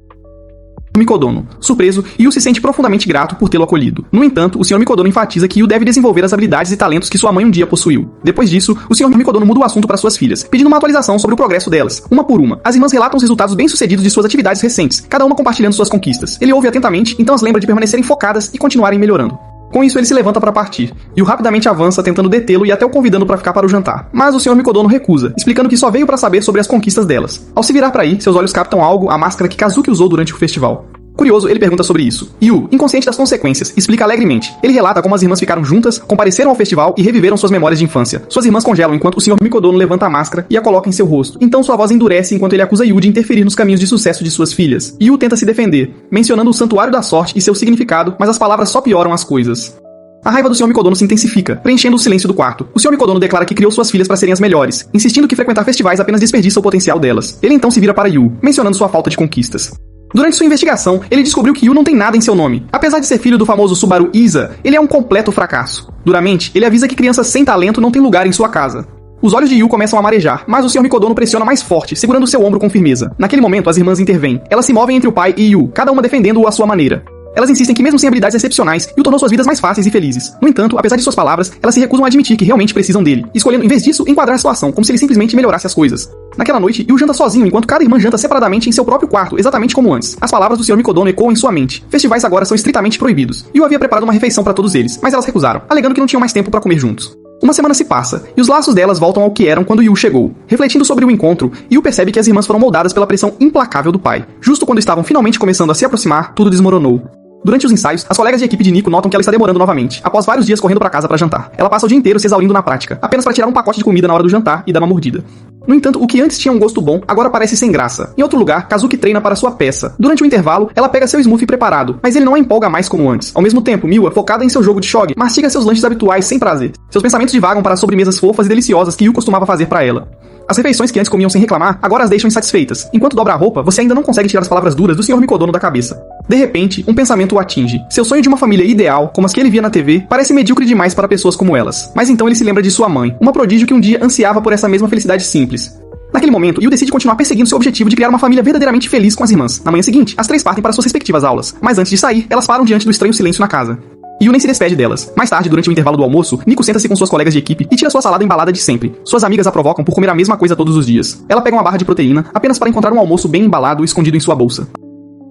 Mikodono. Surpreso, Yu se sente profundamente grato por tê-lo acolhido. No entanto, o Sr. Mikodono enfatiza que Yu deve desenvolver as habilidades e talentos que sua mãe um dia possuiu. Depois disso, o Sr. Mikodono muda o assunto para suas filhas, pedindo uma atualização sobre o progresso delas, uma por uma. As irmãs relatam os resultados bem-sucedidos de suas atividades recentes, cada uma compartilhando suas conquistas. Ele ouve atentamente, então as lembra de permanecerem focadas e continuarem melhorando. Com isso, ele se levanta para partir. Yu rapidamente avança, tentando detê-lo e até o convidando para ficar para o jantar. Mas o Sr. Mikodono recusa, explicando que só veio para saber sobre as conquistas delas. Ao se virar para ir, seus olhos captam algo, a máscara que Kazuki usou durante o festival. Curioso, ele pergunta sobre isso. Yu, inconsciente das consequências, explica alegremente. Ele relata como as irmãs ficaram juntas, compareceram ao festival e reviveram suas memórias de infância. Suas irmãs congelam enquanto o Sr. Mikodono levanta a máscara e a coloca em seu rosto. Então sua voz endurece enquanto ele acusa Yu de interferir nos caminhos de sucesso de suas filhas. Yu tenta se defender, mencionando o Santuário da Sorte e seu significado, mas as palavras só pioram as coisas. A raiva do Sr. Mikodono se intensifica, preenchendo o silêncio do quarto. O Sr. Mikodono declara que criou suas filhas para serem as melhores, insistindo que frequentar festivais apenas desperdiça o potencial delas. Ele então se vira para Yu, mencionando sua falta de conquistas. Durante sua investigação, ele descobriu que Yu não tem nada em seu nome. Apesar de ser filho do famoso Subaru Isa, ele é um completo fracasso. Duramente, ele avisa que crianças sem talento não têm lugar em sua casa. Os olhos de Yu começam a marejar, mas o Sr. Mikodono pressiona mais forte, segurando seu ombro com firmeza. Naquele momento, as irmãs intervêm. Elas se movem entre o pai e Yu, cada uma defendendo-o à sua maneira. Elas insistem que mesmo sem habilidades excepcionais, Yu tornou suas vidas mais fáceis e felizes. No entanto, apesar de suas palavras, elas se recusam a admitir que realmente precisam dele, escolhendo, em vez disso, enquadrar a situação, como se ele simplesmente melhorasse as coisas. Naquela noite, Yu janta sozinho, enquanto cada irmã janta separadamente em seu próprio quarto, exatamente como antes. As palavras do Sr. Mikodono ecoam em sua mente. Festivais agora são estritamente proibidos. Yu havia preparado uma refeição para todos eles, mas elas recusaram, alegando que não tinham mais tempo para comer juntos. Uma semana se passa, e os laços delas voltam ao que eram quando Yu chegou. Refletindo sobre o encontro, Yu percebe que as irmãs foram moldadas pela pressão implacável do pai. Justo quando estavam finalmente começando a se aproximar, tudo desmoronou. Durante os ensaios, as colegas de equipe de Nico notam que ela está demorando novamente, após vários dias correndo para casa para jantar. Ela passa o dia inteiro se exaurindo na prática, apenas para tirar um pacote de comida na hora do jantar e dar uma mordida. No entanto, o que antes tinha um gosto bom, agora parece sem graça. Em outro lugar, Kazuki treina para sua peça. Durante o intervalo, ela pega seu smoothie preparado, mas ele não a empolga mais como antes. Ao mesmo tempo, Miwa, focada em seu jogo de shogi, mastiga seus lanches habituais sem prazer. Seus pensamentos divagam para as sobremesas fofas e deliciosas que Yu costumava fazer para ela. As refeições que antes comiam sem reclamar, agora as deixam insatisfeitas. Enquanto dobra a roupa, você ainda não consegue tirar as palavras duras do Sr. Mikodono da cabeça. De repente, um pensamento o atinge. Seu sonho de uma família ideal, como as que ele via na TV, parece medíocre demais para pessoas como elas. Mas então ele se lembra de sua mãe, uma prodígio que um dia ansiava por essa mesma felicidade simples. Naquele momento, Yu decide continuar perseguindo seu objetivo de criar uma família verdadeiramente feliz com as irmãs. Na manhã seguinte, as três partem para suas respectivas aulas. Mas antes de sair, elas param diante do estranho silêncio na casa. Yu nem se despede delas. Mais tarde, durante o intervalo do almoço, Nico senta-se com suas colegas de equipe e tira sua salada embalada de sempre. Suas amigas a provocam por comer a mesma coisa todos os dias. Ela pega uma barra de proteína apenas para encontrar um almoço bem embalado escondido em sua bolsa.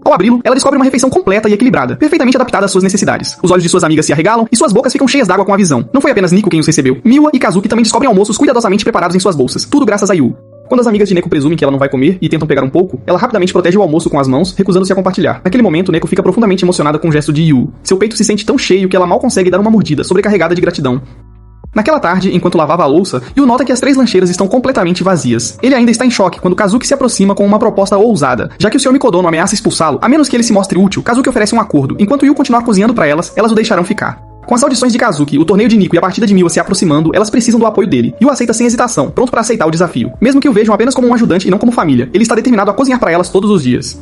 Ao abri-lo, ela descobre uma refeição completa e equilibrada, perfeitamente adaptada às suas necessidades. Os olhos de suas amigas se arregalam e suas bocas ficam cheias d'água com a visão. Não foi apenas Nico quem os recebeu. Miwa e Kazuki também descobrem almoços cuidadosamente preparados em suas bolsas. Tudo graças a Yu. Quando as amigas de Neko presumem que ela não vai comer e tentam pegar um pouco, ela rapidamente protege o almoço com as mãos, recusando-se a compartilhar. Naquele momento, Neko fica profundamente emocionada com o gesto de Yu. Seu peito se sente tão cheio que ela mal consegue dar uma mordida, sobrecarregada de gratidão. Naquela tarde, enquanto lavava a louça, Yu nota que as 3 lancheiras estão completamente vazias. Ele ainda está em choque quando Kazuki se aproxima com uma proposta ousada. Já que o Sr. Mikodono ameaça expulsá-lo, a menos que ele se mostre útil, Kazuki oferece um acordo. Enquanto Yu continuar cozinhando para elas, elas o deixarão ficar. Com as audições de Kazuki, o torneio de Nico e a partida de Miwa se aproximando, elas precisam do apoio dele. Yu aceita sem hesitação, pronto para aceitar o desafio. Mesmo que o vejam apenas como um ajudante e não como família, ele está determinado a cozinhar para elas todos os dias.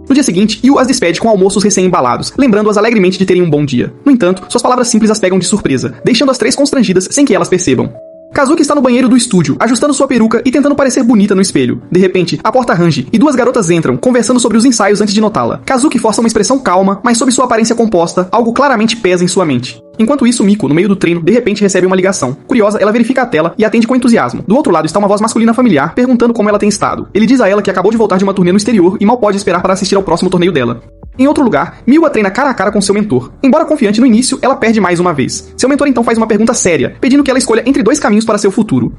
No dia seguinte, Yu as despede com almoços recém-embalados, lembrando-as alegremente de terem um bom dia. No entanto, suas palavras simples as pegam de surpresa, deixando as 3 constrangidas sem que elas percebam. Kazuki está no banheiro do estúdio, ajustando sua peruca e tentando parecer bonita no espelho. De repente, a porta range e 2 garotas entram, conversando sobre os ensaios antes de notá-la. Kazuki força uma expressão calma, mas sob sua aparência composta, algo claramente pesa em sua mente. Enquanto isso, Miko, no meio do treino, de repente recebe uma ligação. Curiosa, ela verifica a tela e atende com entusiasmo. Do outro lado está uma voz masculina familiar, perguntando como ela tem estado. Ele diz a ela que acabou de voltar de uma turnê no exterior e mal pode esperar para assistir ao próximo torneio dela. Em outro lugar, Miwa treina cara a cara com seu mentor. Embora confiante no início, ela perde mais uma vez. Seu mentor então faz uma pergunta séria, pedindo que ela escolha entre 2 caminhos para seu futuro.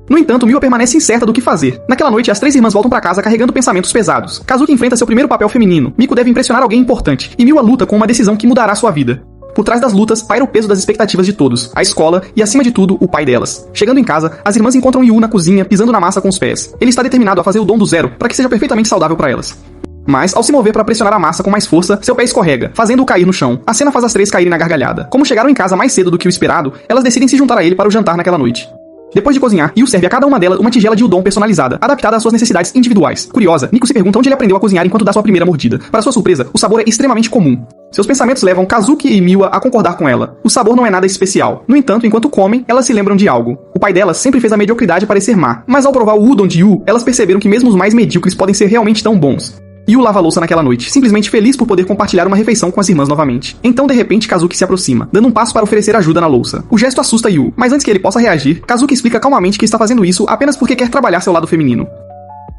No entanto, Miwa permanece incerta do que fazer. Naquela noite, as 3 irmãs voltam para casa carregando pensamentos pesados. Kazuki enfrenta seu primeiro papel feminino. Miko deve impressionar alguém importante. E Miwa luta com uma decisão que mudará sua vida. Por trás das lutas, paira o peso das expectativas de todos, a escola e, acima de tudo, o pai delas. Chegando em casa, as irmãs encontram Yu na cozinha, pisando na massa com os pés. Ele está determinado a fazer o dom do zero, para que seja perfeitamente saudável para elas. Mas, ao se mover para pressionar a massa com mais força, seu pé escorrega, fazendo-o cair no chão. A cena faz as 3 caírem na gargalhada. Como chegaram em casa mais cedo do que o esperado, elas decidem se juntar a ele para o jantar naquela noite. Depois de cozinhar, Yu serve a cada uma delas uma tigela de udon personalizada, adaptada às suas necessidades individuais. Curiosa, Nico se pergunta onde ele aprendeu a cozinhar enquanto dá sua primeira mordida. Para sua surpresa, o sabor é extremamente comum. Seus pensamentos levam Kazuki e Miwa a concordar com ela. O sabor não é nada especial. No entanto, enquanto comem, elas se lembram de algo. O pai delas sempre fez a mediocridade parecer má, mas ao provar o udon de Yu, elas perceberam que mesmo os mais medíocres podem ser realmente tão bons. Yu lava a louça naquela noite, simplesmente feliz por poder compartilhar uma refeição com as irmãs novamente. Então, de repente, Kazuki se aproxima, dando um passo para oferecer ajuda na louça. O gesto assusta Yu, mas antes que ele possa reagir, Kazuki explica calmamente que está fazendo isso apenas porque quer trabalhar seu lado feminino.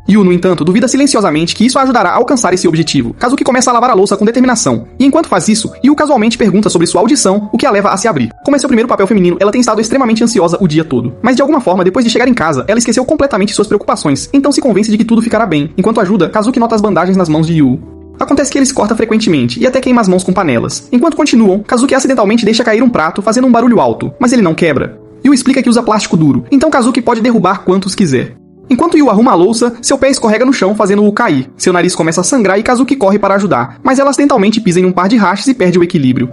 Yu, no entanto, duvida silenciosamente que isso a ajudará a alcançar esse objetivo. Kazuki começa a lavar a louça com determinação. E enquanto faz isso, Yu casualmente pergunta sobre sua audição, o que a leva a se abrir. Como é seu primeiro papel feminino, ela tem estado extremamente ansiosa o dia todo. Mas de alguma forma, depois de chegar em casa, ela esqueceu completamente suas preocupações, então se convence de que tudo ficará bem. Enquanto ajuda, Kazuki nota as bandagens nas mãos de Yu. Acontece que ele se corta frequentemente e até queima as mãos com panelas. Enquanto continuam, Kazuki acidentalmente deixa cair um prato, fazendo um barulho alto, mas ele não quebra. Yu explica que usa plástico duro, então Kazuki pode derrubar quantos quiser. Enquanto Yu arruma a louça, seu pé escorrega no chão, fazendo-o cair. Seu nariz começa a sangrar e Kazuki corre para ajudar, mas ela acidentalmente pisa em um par de rachas e perde o equilíbrio.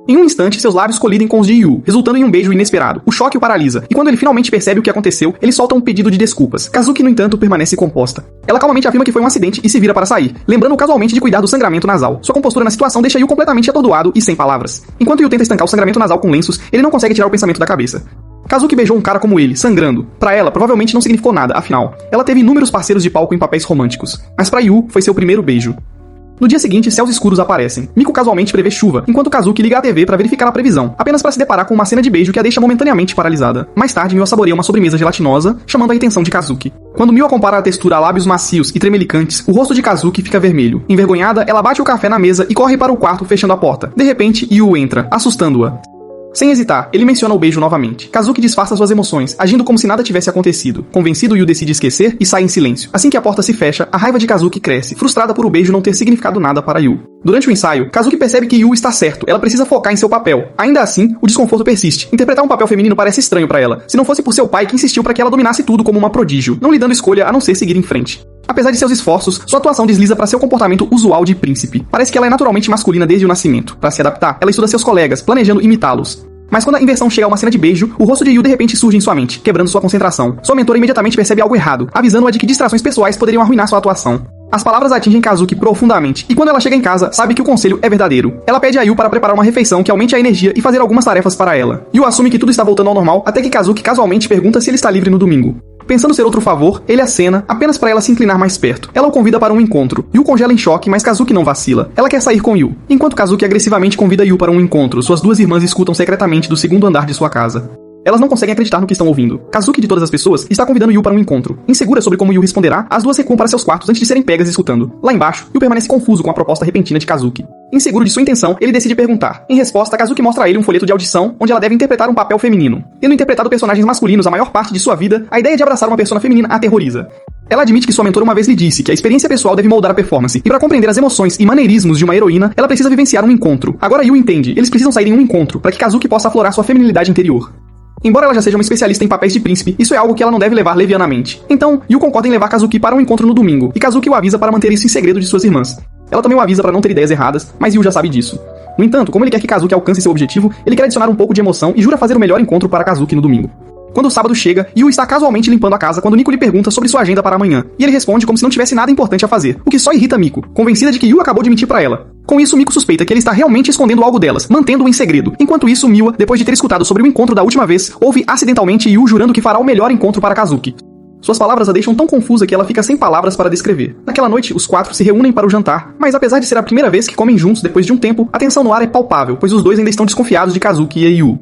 Em um instante, seus lábios colidem com os de Yu, resultando em um beijo inesperado. O choque o paralisa, e quando ele finalmente percebe o que aconteceu, ele solta um pedido de desculpas. Kazuki, no entanto, permanece composta. Ela calmamente afirma que foi um acidente e se vira para sair, lembrando casualmente de cuidar do sangramento nasal. Sua compostura na situação deixa Yu completamente atordoado e sem palavras. Enquanto Yu tenta estancar o sangramento nasal com lenços, ele não consegue tirar o pensamento da cabeça. Kazuki beijou um cara como ele, sangrando. Pra ela, provavelmente não significou nada, afinal. Ela teve inúmeros parceiros de palco em papéis românticos. Mas pra Yu, foi seu primeiro beijo. No dia seguinte, céus escuros aparecem. Miko casualmente prevê chuva, enquanto Kazuki liga a TV pra verificar a previsão, apenas pra se deparar com uma cena de beijo que a deixa momentaneamente paralisada. Mais tarde, Miwa saboreia uma sobremesa gelatinosa, chamando a atenção de Kazuki. Quando Miwa compara a textura a lábios macios e tremelicantes, o rosto de Kazuki fica vermelho. Envergonhada, ela bate o café na mesa e corre para o quarto, fechando a porta. De repente, Yu entra, assustando-a. Sem hesitar, ele menciona o beijo novamente. Kazuki disfarça suas emoções, agindo como se nada tivesse acontecido. Convencido, Yu decide esquecer e sai em silêncio. Assim que a porta se fecha, a raiva de Kazuki cresce, frustrada por o beijo não ter significado nada para Yu. Durante o ensaio, Kazuki percebe que Yu está certo, ela precisa focar em seu papel. Ainda assim, o desconforto persiste. Interpretar um papel feminino parece estranho para ela, se não fosse por seu pai que insistiu para que ela dominasse tudo como uma prodígio, não lhe dando escolha a não ser seguir em frente. Apesar de seus esforços, sua atuação desliza para seu comportamento usual de príncipe. Parece que ela é naturalmente masculina desde o nascimento. Para se adaptar, ela estuda seus colegas, planejando imitá-los. Mas quando a inversão chega a uma cena de beijo, o rosto de Yu de repente surge em sua mente, quebrando sua concentração. Sua mentora imediatamente percebe algo errado, avisando-a de que distrações pessoais poderiam arruinar sua atuação. As palavras atingem Kazuki profundamente, e quando ela chega em casa, sabe que o conselho é verdadeiro. Ela pede a Yu para preparar uma refeição que aumente a energia e fazer algumas tarefas para ela. Yu assume que tudo está voltando ao normal, até que Kazuki casualmente pergunta se ele está livre no domingo. Pensando ser outro favor, ele acena, apenas para ela se inclinar mais perto. Ela o convida para um encontro. Yu congela em choque, mas Kazuki não vacila. Ela quer sair com Yu. Enquanto Kazuki agressivamente convida Yu para um encontro, suas duas irmãs escutam secretamente do segundo andar de sua casa. Elas não conseguem acreditar no que estão ouvindo. Kazuki, de todas as pessoas, está convidando Yu para um encontro. Insegura sobre como Yu responderá, as duas recuam para seus quartos antes de serem pegas escutando. Lá embaixo, Yu permanece confuso com a proposta repentina de Kazuki. Inseguro de sua intenção, ele decide perguntar. Em resposta, Kazuki mostra a ele um folheto de audição, onde ela deve interpretar um papel feminino. Tendo interpretado personagens masculinos a maior parte de sua vida, a ideia de abraçar uma persona feminina a aterroriza. Ela admite que sua mentora uma vez lhe disse que a experiência pessoal deve moldar a performance, e para compreender as emoções e maneirismos de uma heroína, ela precisa vivenciar um encontro. Agora Yu entende, eles precisam sair em um encontro, para que Kazuki possa aflorar sua feminilidade interior. Embora ela já seja uma especialista em papéis de príncipe, isso é algo que ela não deve levar levianamente. Então, Yu concorda em levar Kazuki para um encontro no domingo, e Kazuki o avisa para manter isso em segredo de suas irmãs. Ela também o avisa para não ter ideias erradas, mas Yu já sabe disso. No entanto, como ele quer que Kazuki alcance seu objetivo, ele quer adicionar um pouco de emoção e jura fazer o melhor encontro para Kazuki no domingo. Quando o sábado chega, Yu está casualmente limpando a casa quando Nico lhe pergunta sobre sua agenda para amanhã, e ele responde como se não tivesse nada importante a fazer, o que só irrita Miko, convencida de que Yu acabou de mentir para ela. Com isso, Miko suspeita que ele está realmente escondendo algo delas, mantendo-o em segredo. Enquanto isso, Miwa, depois de ter escutado sobre o encontro da última vez, ouve acidentalmente Yu jurando que fará o melhor encontro para Kazuki. Suas palavras a deixam tão confusa que ela fica sem palavras para descrever. Naquela noite, os quatro se reúnem para o jantar, mas apesar de ser a primeira vez que comem juntos depois de um tempo, a tensão no ar é palpável, pois os dois ainda estão desconfiados de Kazuki e Yu.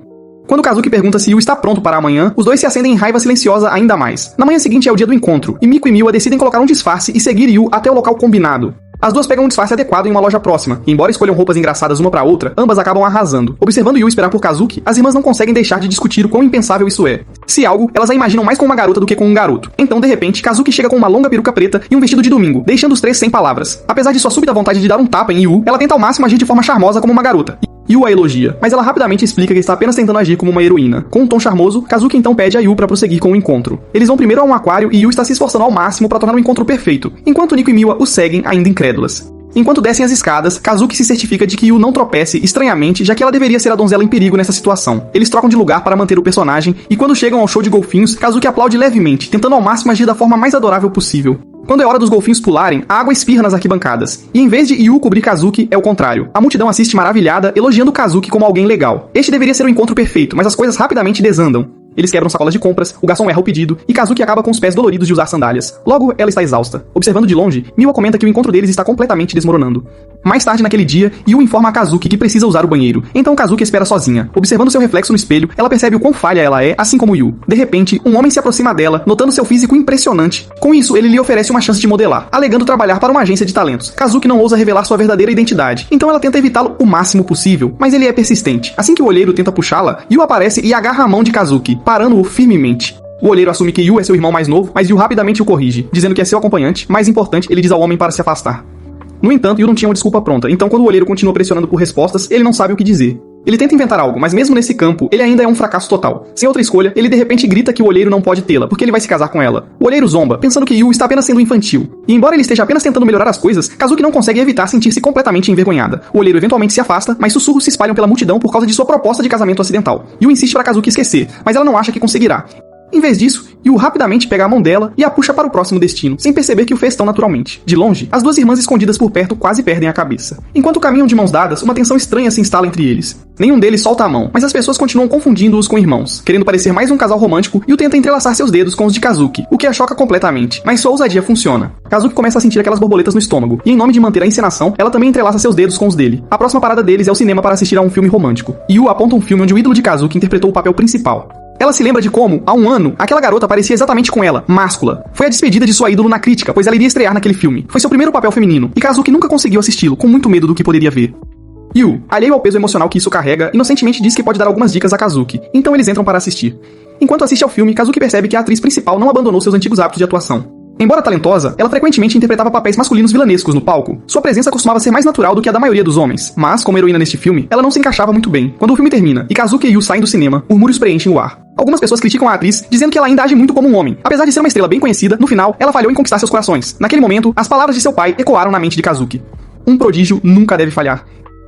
Quando Kazuki pergunta se Yu está pronto para amanhã, os dois se acendem em raiva silenciosa ainda mais. Na manhã seguinte é o dia do encontro, e Miko e Miwa decidem colocar um disfarce e seguir Yu até o local combinado. As duas pegam um disfarce adequado em uma loja próxima, e embora escolham roupas engraçadas uma pra outra, ambas acabam arrasando. Observando Yu esperar por Kazuki, as irmãs não conseguem deixar de discutir o quão impensável isso é. Se algo, elas a imaginam mais com uma garota do que com um garoto. Então, de repente, Kazuki chega com uma longa peruca preta e um vestido de domingo, deixando os três sem palavras. Apesar de sua súbita vontade de dar um tapa em Yu, ela tenta ao máximo agir de forma charmosa como uma garota. Yu a elogia, mas ela rapidamente explica que está apenas tentando agir como uma heroína. Com um tom charmoso, Kazuki então pede a Yu para prosseguir com o encontro. Eles vão primeiro a um aquário e Yu está se esforçando ao máximo para tornar o encontro perfeito, enquanto Nico e Miwa o seguem ainda incrédulas. Enquanto descem as escadas, Kazuki se certifica de que Yu não tropece estranhamente, já que ela deveria ser a donzela em perigo nessa situação. Eles trocam de lugar para manter o personagem, e quando chegam ao show de golfinhos, Kazuki aplaude levemente, tentando ao máximo agir da forma mais adorável possível. Quando é hora dos golfinhos pularem, a água espirra nas arquibancadas. E em vez de Yu cobrir Kazuki, é o contrário. A multidão assiste maravilhada, elogiando Kazuki como alguém legal. Este deveria ser o encontro perfeito, mas as coisas rapidamente desandam. Eles quebram sacolas de compras, o garçom erra o pedido, e Kazuki acaba com os pés doloridos de usar sandálias. Logo, ela está exausta. Observando de longe, Miwa comenta que o encontro deles está completamente desmoronando. Mais tarde naquele dia, Yu informa a Kazuki que precisa usar o banheiro. Então Kazuki espera sozinha. Observando seu reflexo no espelho, ela percebe o quão falha ela é, assim como Yu. De repente, um homem se aproxima dela, notando seu físico impressionante. Com isso, ele lhe oferece uma chance de modelar, alegando trabalhar para uma agência de talentos. Kazuki não ousa revelar sua verdadeira identidade, então ela tenta evitá-lo o máximo possível, mas ele é persistente. Assim que o olheiro tenta puxá-la, Yu aparece e agarra a mão de Kazuki, parando-o firmemente. O olheiro assume que Yu é seu irmão mais novo, mas Yu rapidamente o corrige, dizendo que é seu acompanhante. Mais importante, ele diz ao homem para se afastar. No entanto, Yu não tinha uma desculpa pronta, então quando o olheiro continua pressionando por respostas, ele não sabe o que dizer. Ele tenta inventar algo, mas mesmo nesse campo, ele ainda é um fracasso total. Sem outra escolha, ele de repente grita que o olheiro não pode tê-la, porque ele vai se casar com ela. O olheiro zomba, pensando que Yu está apenas sendo infantil. E embora ele esteja apenas tentando melhorar as coisas, Kazuki não consegue evitar sentir-se completamente envergonhada. O olheiro eventualmente se afasta, mas sussurros se espalham pela multidão por causa de sua proposta de casamento acidental. Yu insiste para Kazuki esquecer, mas ela não acha que conseguirá. Em vez disso, Yu rapidamente pega a mão dela e a puxa para o próximo destino, sem perceber que o fez tão naturalmente. De longe, as duas irmãs escondidas por perto quase perdem a cabeça. Enquanto caminham de mãos dadas, uma tensão estranha se instala entre eles. Nenhum deles solta a mão, mas as pessoas continuam confundindo-os com irmãos, querendo parecer mais um casal romântico. Yu tenta entrelaçar seus dedos com os de Kazuki, o que a choca completamente, mas sua ousadia funciona. Kazuki começa a sentir aquelas borboletas no estômago, e em nome de manter a encenação, ela também entrelaça seus dedos com os dele. A próxima parada deles é o cinema para assistir a um filme romântico. Yu aponta um filme onde o ídolo de Kazuki interpretou o papel principal. Ela se lembra de como, há um ano, aquela garota parecia exatamente com ela, máscula. Foi a despedida de sua ídolo na crítica, pois ela iria estrear naquele filme. Foi seu primeiro papel feminino, e Kazuki nunca conseguiu assisti-lo, com muito medo do que poderia ver. Yu, alheio ao peso emocional que isso carrega, inocentemente diz que pode dar algumas dicas a Kazuki, então eles entram para assistir. Enquanto assiste ao filme, Kazuki percebe que a atriz principal não abandonou seus antigos hábitos de atuação. Embora talentosa, ela frequentemente interpretava papéis masculinos vilanescos no palco. Sua presença costumava ser mais natural do que a da maioria dos homens, mas, como heroína neste filme, ela não se encaixava muito bem. Quando o filme termina e Kazuki e Yu saem do cinema, murmúrios preenchem o ar. Algumas pessoas criticam a atriz, dizendo que ela ainda age muito como um homem. Apesar de ser uma estrela bem conhecida, no final, ela falhou em conquistar seus corações. Naquele momento, as palavras de seu pai ecoaram na mente de Kazuki. Um prodígio nunca deve falhar.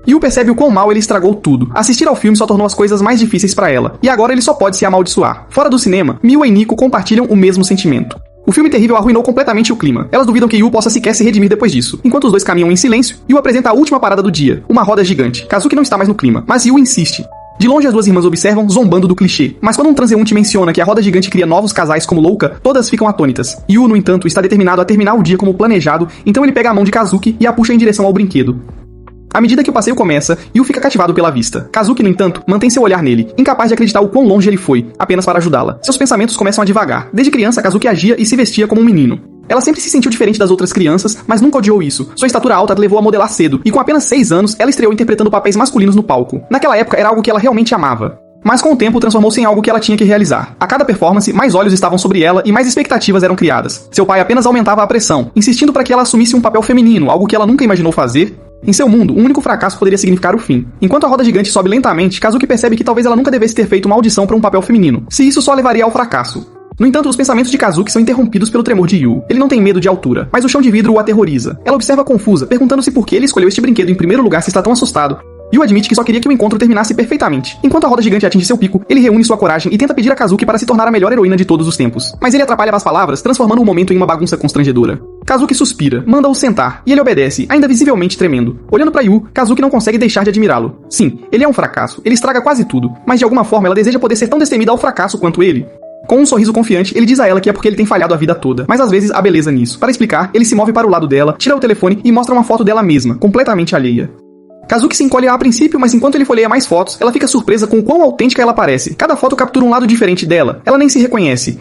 Yu percebe o quão mal ele estragou tudo. Assistir ao filme só tornou as coisas mais difíceis pra ela, e agora ele só pode se amaldiçoar. Fora do cinema, Miwa e Nico compartilham o mesmo sentimento. O filme terrível arruinou completamente o clima. Elas duvidam que Yu possa sequer se redimir depois disso. Enquanto os dois caminham em silêncio, Yu apresenta a última parada do dia, uma roda gigante. Kazuki não está mais no clima, mas Yu insiste. De longe as duas irmãs observam, zombando do clichê. Mas quando um transeunte menciona que a roda gigante cria novos casais como louca, todas ficam atônitas. Yu, no entanto, está determinado a terminar o dia como planejado, então ele pega a mão de Kazuki e a puxa em direção ao brinquedo. À medida que o passeio começa, Yu fica cativado pela vista. Kazuki, no entanto, mantém seu olhar nele, incapaz de acreditar o quão longe ele foi, apenas para ajudá-la. Seus pensamentos começam a divagar. Desde criança, Kazuki agia e se vestia como um menino. Ela sempre se sentiu diferente das outras crianças, mas nunca odiou isso. Sua estatura alta a levou a modelar cedo, e com apenas 6 anos, ela estreou interpretando papéis masculinos no palco. Naquela época, era algo que ela realmente amava. Mas com o tempo transformou-se em algo que ela tinha que realizar. A cada performance, mais olhos estavam sobre ela e mais expectativas eram criadas. Seu pai apenas aumentava a pressão, insistindo para que ela assumisse um papel feminino, algo que ela nunca imaginou fazer. Em seu mundo, um único fracasso poderia significar o fim. Enquanto a roda gigante sobe lentamente, Kazuki percebe que talvez ela nunca devesse ter feito uma audição para um papel feminino, se isso só levaria ao fracasso. No entanto, os pensamentos de Kazuki são interrompidos pelo tremor de Yu. Ele não tem medo de altura, mas o chão de vidro o aterroriza. Ela observa confusa, perguntando-se por que ele escolheu este brinquedo em primeiro lugar se está tão assustado. Yu admite que só queria que o encontro terminasse perfeitamente. Enquanto a roda gigante atinge seu pico, ele reúne sua coragem e tenta pedir a Kazuki para se tornar a melhor heroína de todos os tempos. Mas ele atrapalha as palavras, transformando o momento em uma bagunça constrangedora. Kazuki suspira, manda-o sentar, e ele obedece, ainda visivelmente tremendo. Olhando para Yu, Kazuki não consegue deixar de admirá-lo. Sim, ele é um fracasso, ele estraga quase tudo, mas de alguma forma ela deseja poder ser tão destemida ao fracasso quanto ele. Com um sorriso confiante, ele diz a ela que é porque ele tem falhado a vida toda, mas às vezes há beleza nisso. Para explicar, ele se move para o lado dela, tira o telefone e mostra uma foto dela mesma, completamente alheia. Kazuki se encolhe a princípio, mas enquanto ele folheia mais fotos, ela fica surpresa com o quão autêntica ela parece. Cada foto captura um lado diferente dela, ela nem se reconhece.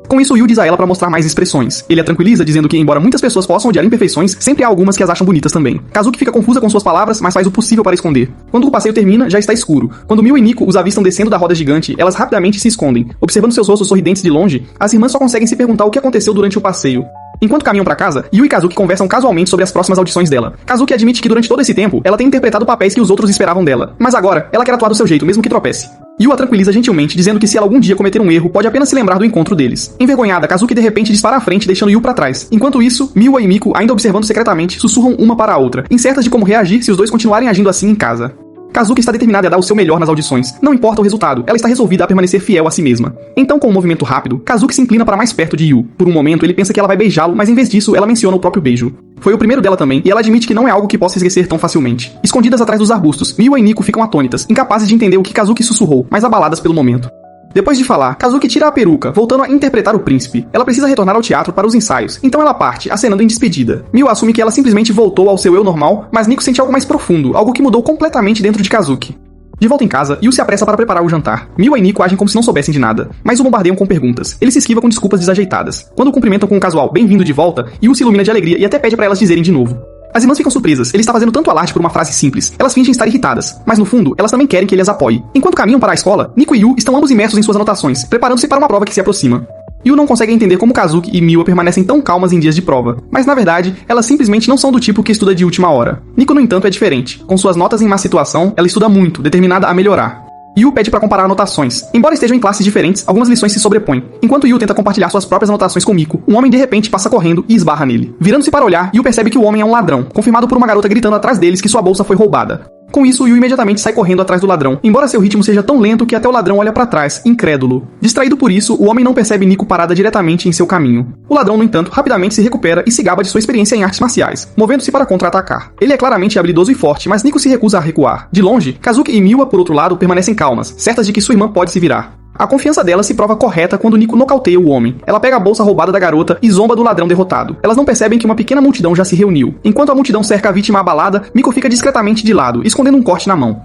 Com isso, Yu diz a ela para mostrar mais expressões. Ele a tranquiliza, dizendo que, embora muitas pessoas possam odiar imperfeições, sempre há algumas que as acham bonitas também. Kazuki fica confusa com suas palavras, mas faz o possível para esconder. Quando o passeio termina, já está escuro. Quando Miwa e Nico os avistam descendo da roda gigante, elas rapidamente se escondem. Observando seus rostos sorridentes de longe, as irmãs só conseguem se perguntar o que aconteceu durante o passeio. Enquanto caminham pra casa, Yu e Kazuki conversam casualmente sobre as próximas audições dela. Kazuki admite que durante todo esse tempo, ela tem interpretado papéis que os outros esperavam dela. Mas agora, ela quer atuar do seu jeito, mesmo que tropece. Yu a tranquiliza gentilmente, dizendo que se ela algum dia cometer um erro, pode apenas se lembrar do encontro deles. Envergonhada, Kazuki de repente dispara à frente, deixando Yu pra trás. Enquanto isso, Miwa e Miko, ainda observando secretamente, sussurram uma para a outra, incertas de como reagir se os dois continuarem agindo assim em casa. Kazuki está determinada a dar o seu melhor nas audições. Não importa o resultado, ela está resolvida a permanecer fiel a si mesma. Então, com um movimento rápido, Kazuki se inclina para mais perto de Yu. Por um momento, ele pensa que ela vai beijá-lo, mas em vez disso, ela menciona o próprio beijo. Foi o primeiro dela também, e ela admite que não é algo que possa esquecer tão facilmente. Escondidas atrás dos arbustos, Miwa e Nico ficam atônitas, incapazes de entender o que Kazuki sussurrou, mas abaladas pelo momento. Depois de falar, Kazuki tira a peruca, voltando a interpretar o príncipe. Ela precisa retornar ao teatro para os ensaios, então ela parte, acenando em despedida. Miwa assume que ela simplesmente voltou ao seu eu normal, mas Nico sente algo mais profundo, algo que mudou completamente dentro de Kazuki. De volta em casa, Yu se apressa para preparar o jantar. Miwa e Nico agem como se não soubessem de nada, mas o bombardeiam com perguntas. Ele se esquiva com desculpas desajeitadas. Quando o cumprimentam com um casual bem-vindo de volta, Yu se ilumina de alegria e até pede para elas dizerem de novo. As irmãs ficam surpresas, ele está fazendo tanto alarde por uma frase simples. Elas fingem estar irritadas, mas no fundo, elas também querem que ele as apoie. Enquanto caminham para a escola, Nico e Yu estão ambos imersos em suas anotações, preparando-se para uma prova que se aproxima. Yu não consegue entender como Kazuki e Miwa permanecem tão calmas em dias de prova, mas na verdade, elas simplesmente não são do tipo que estuda de última hora. Nico, no entanto, é diferente. Com suas notas em má situação, ela estuda muito, determinada a melhorar. Yu pede para comparar anotações. Embora estejam em classes diferentes, algumas lições se sobrepõem. Enquanto Yu tenta compartilhar suas próprias anotações com Miko, um homem de repente passa correndo e esbarra nele. Virando-se para olhar, Yu percebe que o homem é um ladrão, confirmado por uma garota gritando atrás deles que sua bolsa foi roubada. Com isso, Yu imediatamente sai correndo atrás do ladrão, embora seu ritmo seja tão lento que até o ladrão olha pra trás, incrédulo. Distraído por isso, o homem não percebe Nico parada diretamente em seu caminho. O ladrão, no entanto, rapidamente se recupera e se gaba de sua experiência em artes marciais, movendo-se para contra-atacar. Ele é claramente habilidoso e forte, mas Nico se recusa a recuar. De longe, Kazuki e Miwa, por outro lado, permanecem calmas, certas de que sua irmã pode se virar. A confiança dela se prova correta quando Nico nocauteia o homem. Ela pega a bolsa roubada da garota e zomba do ladrão derrotado. Elas não percebem que uma pequena multidão já se reuniu. Enquanto a multidão cerca a vítima abalada, Miko fica discretamente de lado, escondendo um corte na mão.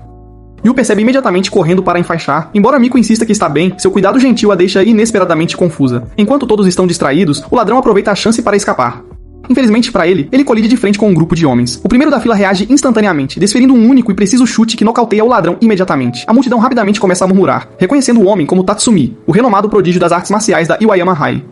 Yu percebe imediatamente correndo para enfaixar. Embora Miko insista que está bem, seu cuidado gentil a deixa inesperadamente confusa. Enquanto todos estão distraídos, o ladrão aproveita a chance para escapar. Infelizmente para ele colide de frente com um grupo de homens. O primeiro da fila reage instantaneamente, desferindo um único e preciso chute que nocauteia o ladrão imediatamente. A multidão rapidamente começa a murmurar, reconhecendo o homem como Tatsumi, o renomado prodígio das artes marciais da Iwayama High.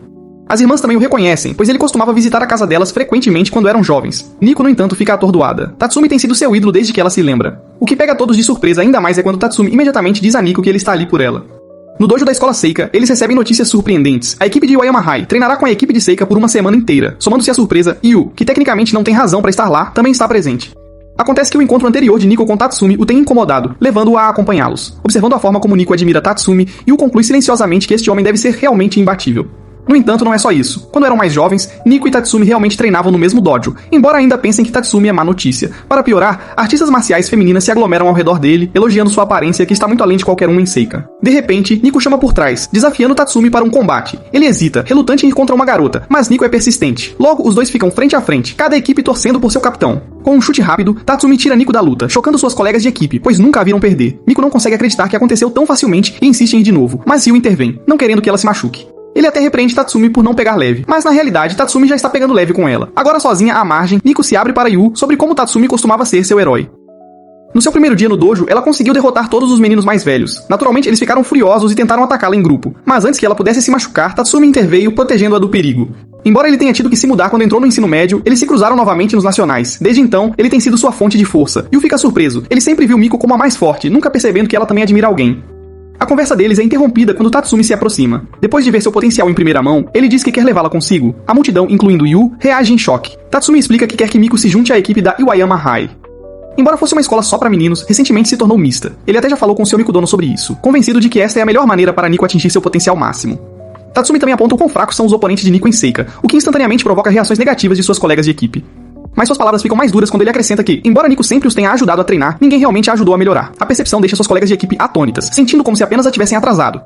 As irmãs também o reconhecem, pois ele costumava visitar a casa delas frequentemente quando eram jovens. Nico, no entanto, fica atordoada. Tatsumi tem sido seu ídolo desde que ela se lembra. O que pega todos de surpresa ainda mais é quando Tatsumi imediatamente diz a Nico que ele está ali por ela. No dojo da escola Seika, eles recebem notícias surpreendentes. A equipe de Iwayama High treinará com a equipe de Seika por uma semana inteira. Somando-se à surpresa, Yu, que tecnicamente não tem razão para estar lá, também está presente. Acontece que o encontro anterior de Nico com Tatsumi o tem incomodado, levando-o a acompanhá-los. Observando a forma como Nico admira Tatsumi, Yu conclui silenciosamente que este homem deve ser realmente imbatível. No entanto, não é só isso. Quando eram mais jovens, Nico e Tatsumi realmente treinavam no mesmo dojo, embora ainda pensem que Tatsumi é má notícia. Para piorar, artistas marciais femininas se aglomeram ao redor dele, elogiando sua aparência que está muito além de qualquer um em Seika. De repente, Nico chama por trás, desafiando Tatsumi para um combate. Ele hesita, relutante em ir contra uma garota, mas Nico é persistente. Logo, os dois ficam frente a frente, cada equipe torcendo por seu capitão. Com um chute rápido, Tatsumi tira Nico da luta, chocando suas colegas de equipe, pois nunca a viram perder. Nico não consegue acreditar que aconteceu tão facilmente e insiste em ir de novo, mas Yu intervém, não querendo que ela se machuque. Ele até repreende Tatsumi por não pegar leve, mas na realidade Tatsumi já está pegando leve com ela. Agora sozinha à margem, Nico se abre para Yu sobre como Tatsumi costumava ser seu herói. No seu primeiro dia no dojo, ela conseguiu derrotar todos os meninos mais velhos. Naturalmente, eles ficaram furiosos e tentaram atacá-la em grupo, mas antes que ela pudesse se machucar, Tatsumi interveio, protegendo-a do perigo. Embora ele tenha tido que se mudar quando entrou no ensino médio, eles se cruzaram novamente nos nacionais. Desde então, ele tem sido sua fonte de força. Yu fica surpreso. Ele sempre viu Miko como a mais forte, nunca percebendo que ela também admira alguém. A conversa deles é interrompida quando Tatsumi se aproxima. Depois de ver seu potencial em primeira mão, ele diz que quer levá-la consigo. A multidão, incluindo Yu, reage em choque. Tatsumi explica que quer que Miko se junte à equipe da Iwayama High. Embora fosse uma escola só para meninos, recentemente se tornou mista. Ele até já falou com seu Mikudono sobre isso, convencido de que esta é a melhor maneira para Nico atingir seu potencial máximo. Tatsumi também aponta o quão fracos são os oponentes de Nico em Seika, o que instantaneamente provoca reações negativas de suas colegas de equipe. Mas suas palavras ficam mais duras quando ele acrescenta que, embora Nico sempre os tenha ajudado a treinar, ninguém realmente a ajudou a melhorar. A percepção deixa suas colegas de equipe atônitas, sentindo como se apenas a tivessem atrasado.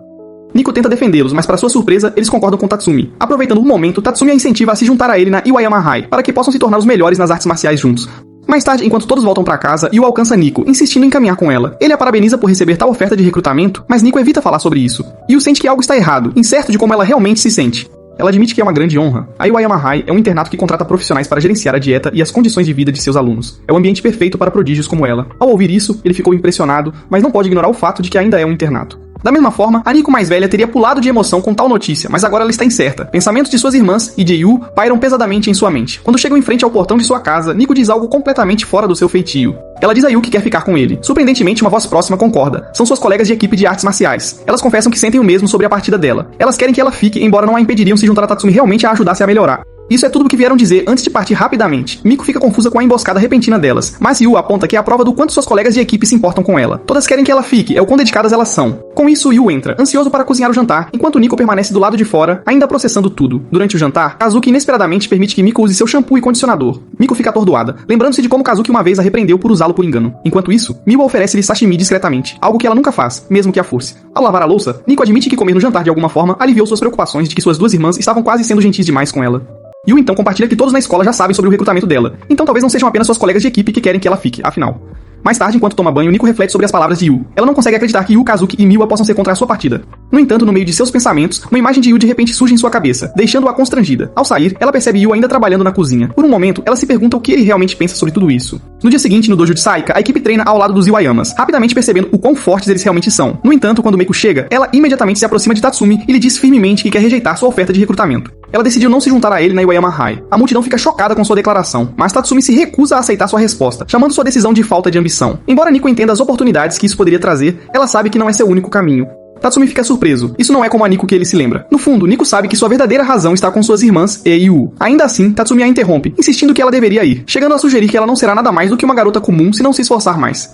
Nico tenta defendê-los, mas para sua surpresa, eles concordam com Tatsumi. Aproveitando o momento, Tatsumi a incentiva a se juntar a ele na Iwayama High, para que possam se tornar os melhores nas artes marciais juntos. Mais tarde, enquanto todos voltam para casa, Yu alcança Nico, insistindo em caminhar com ela. Ele a parabeniza por receber tal oferta de recrutamento, mas Nico evita falar sobre isso. Yu sente que algo está errado, incerto de como ela realmente se sente. Ela admite que é uma grande honra. A Iwayama High é um internato que contrata profissionais para gerenciar a dieta e as condições de vida de seus alunos. É o ambiente perfeito para prodígios como ela. Ao ouvir isso, ele ficou impressionado, mas não pode ignorar o fato de que ainda é um internato. Da mesma forma, a Nico mais velha teria pulado de emoção com tal notícia, mas agora ela está incerta. Pensamentos de suas irmãs e de Yu pairam pesadamente em sua mente. Quando chegam em frente ao portão de sua casa, Nico diz algo completamente fora do seu feitio. Ela diz a Yu que quer ficar com ele. Surpreendentemente, uma voz próxima concorda. São suas colegas de equipe de artes marciais. Elas confessam que sentem o mesmo sobre a partida dela. Elas querem que ela fique, embora não a impediriam se juntar a Tatsumi realmente a ajudasse a melhorar. Isso é tudo o que vieram dizer antes de partir rapidamente. Miko fica confusa com a emboscada repentina delas, mas Yu aponta que é a prova do quanto suas colegas de equipe se importam com ela. Todas querem que ela fique, é o quão dedicadas elas são. Com isso, Yu entra, ansioso para cozinhar o jantar, enquanto Nico permanece do lado de fora, ainda processando tudo. Durante o jantar, Kazuki inesperadamente permite que Miko use seu shampoo e condicionador. Miko fica atordoada, lembrando-se de como Kazuki uma vez a repreendeu por usá-lo por engano. Enquanto isso, Miwa oferece-lhe sashimi discretamente, algo que ela nunca faz, mesmo que a force. Ao lavar a louça, Nico admite que comer no jantar de alguma forma aliviou suas preocupações de que suas duas irmãs estavam quase sendo gentis demais com ela. Yu então compartilha que todos na escola já sabem sobre o recrutamento dela, então talvez não sejam apenas suas colegas de equipe que querem que ela fique, afinal. Mais tarde, enquanto toma banho, Nico reflete sobre as palavras de Yu. Ela não consegue acreditar que Yu, Kazuki e Miwa possam ser contra a sua partida. No entanto, no meio de seus pensamentos, uma imagem de Yu de repente surge em sua cabeça, deixando-a constrangida. Ao sair, ela percebe Yu ainda trabalhando na cozinha. Por um momento, ela se pergunta o que ele realmente pensa sobre tudo isso. No dia seguinte, no dojo de Saika, a equipe treina ao lado dos Iwayamas, rapidamente percebendo o quão fortes eles realmente são. No entanto, quando Meiko chega, ela imediatamente se aproxima de Tatsumi e lhe diz firmemente que quer rejeitar sua oferta de recrutamento. Ela decidiu não se juntar a ele na Iwayama High. A multidão fica chocada com sua declaração, mas Tatsumi se recusa a aceitar sua resposta, chamando sua decisão de falta de ambição. Embora Nico entenda as oportunidades que isso poderia trazer, ela sabe que não é seu único caminho. Tatsumi fica surpreso. Isso não é como a Nico que ele se lembra. No fundo, Nico sabe que sua verdadeira razão está com suas irmãs e Yu. Ainda assim, Tatsumi a interrompe, insistindo que ela deveria ir, chegando a sugerir que ela não será nada mais do que uma garota comum se não se esforçar mais.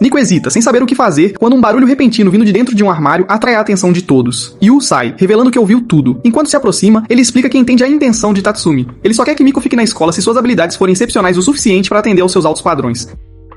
Nico hesita, sem saber o que fazer, quando um barulho repentino vindo de dentro de um armário atrai a atenção de todos. Yu sai, revelando que ouviu tudo. Enquanto se aproxima, ele explica que entende a intenção de Tatsumi. Ele só quer que Nico fique na escola se suas habilidades forem excepcionais o suficiente para atender aos seus altos padrões.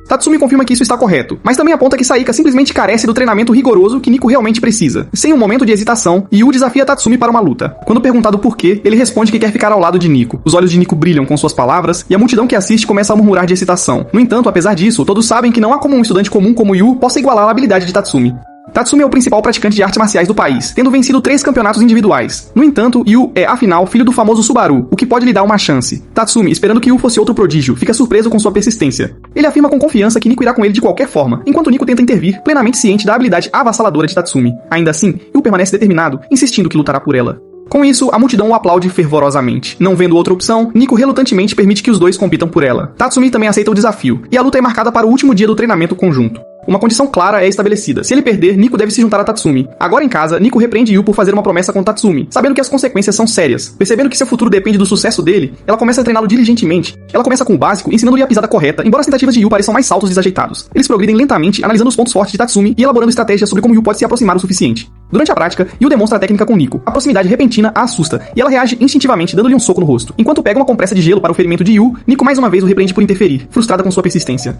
Tatsumi confirma que isso está correto, mas também aponta que Saika simplesmente carece do treinamento rigoroso que Nico realmente precisa. Sem um momento de hesitação, Yu desafia Tatsumi para uma luta. Quando perguntado por quê, ele responde que quer ficar ao lado de Nico. Os olhos de Nico brilham com suas palavras, e a multidão que assiste começa a murmurar de excitação. No entanto, apesar disso, todos sabem que não há como um estudante comum como Yu possa igualar a habilidade de Tatsumi. Tatsumi é o principal praticante de artes marciais do país, tendo vencido 3 campeonatos individuais. No entanto, Yu é, afinal, filho do famoso Subaru, o que pode lhe dar uma chance. Tatsumi, esperando que Yu fosse outro prodígio, fica surpreso com sua persistência. Ele afirma com confiança que Nico irá com ele de qualquer forma, enquanto Nico tenta intervir, plenamente ciente da habilidade avassaladora de Tatsumi. Ainda assim, Yu permanece determinado, insistindo que lutará por ela. Com isso, a multidão o aplaude fervorosamente. Não vendo outra opção, Nico relutantemente permite que os dois compitam por ela. Tatsumi também aceita o desafio, e a luta é marcada para o último dia do treinamento conjunto. Uma condição clara é estabelecida. Se ele perder, Nico deve se juntar a Tatsumi. Agora em casa, Nico repreende Yu por fazer uma promessa com Tatsumi, sabendo que as consequências são sérias. Percebendo que seu futuro depende do sucesso dele, ela começa a treiná-lo diligentemente. Ela começa com o básico, ensinando-lhe a pisada correta, embora as tentativas de Yu pareçam mais saltos desajeitados. Eles progridem lentamente, analisando os pontos fortes de Tatsumi e elaborando estratégias sobre como Yu pode se aproximar o suficiente. Durante a prática, Yu demonstra a técnica com Nico. A proximidade repentina a assusta, e ela reage instintivamente, dando-lhe um soco no rosto. Enquanto pega uma compressa de gelo para o ferimento de Yu, Nico mais uma vez o repreende por interferir, frustrada com sua persistência.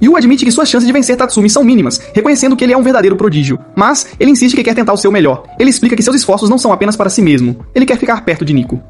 Yu admite que suas chances de vencer Tatsumi são mínimas, reconhecendo que ele é um verdadeiro prodígio. Mas, ele insiste que quer tentar o seu melhor. Ele explica que seus esforços não são apenas para si mesmo. Ele quer ficar perto de Nico.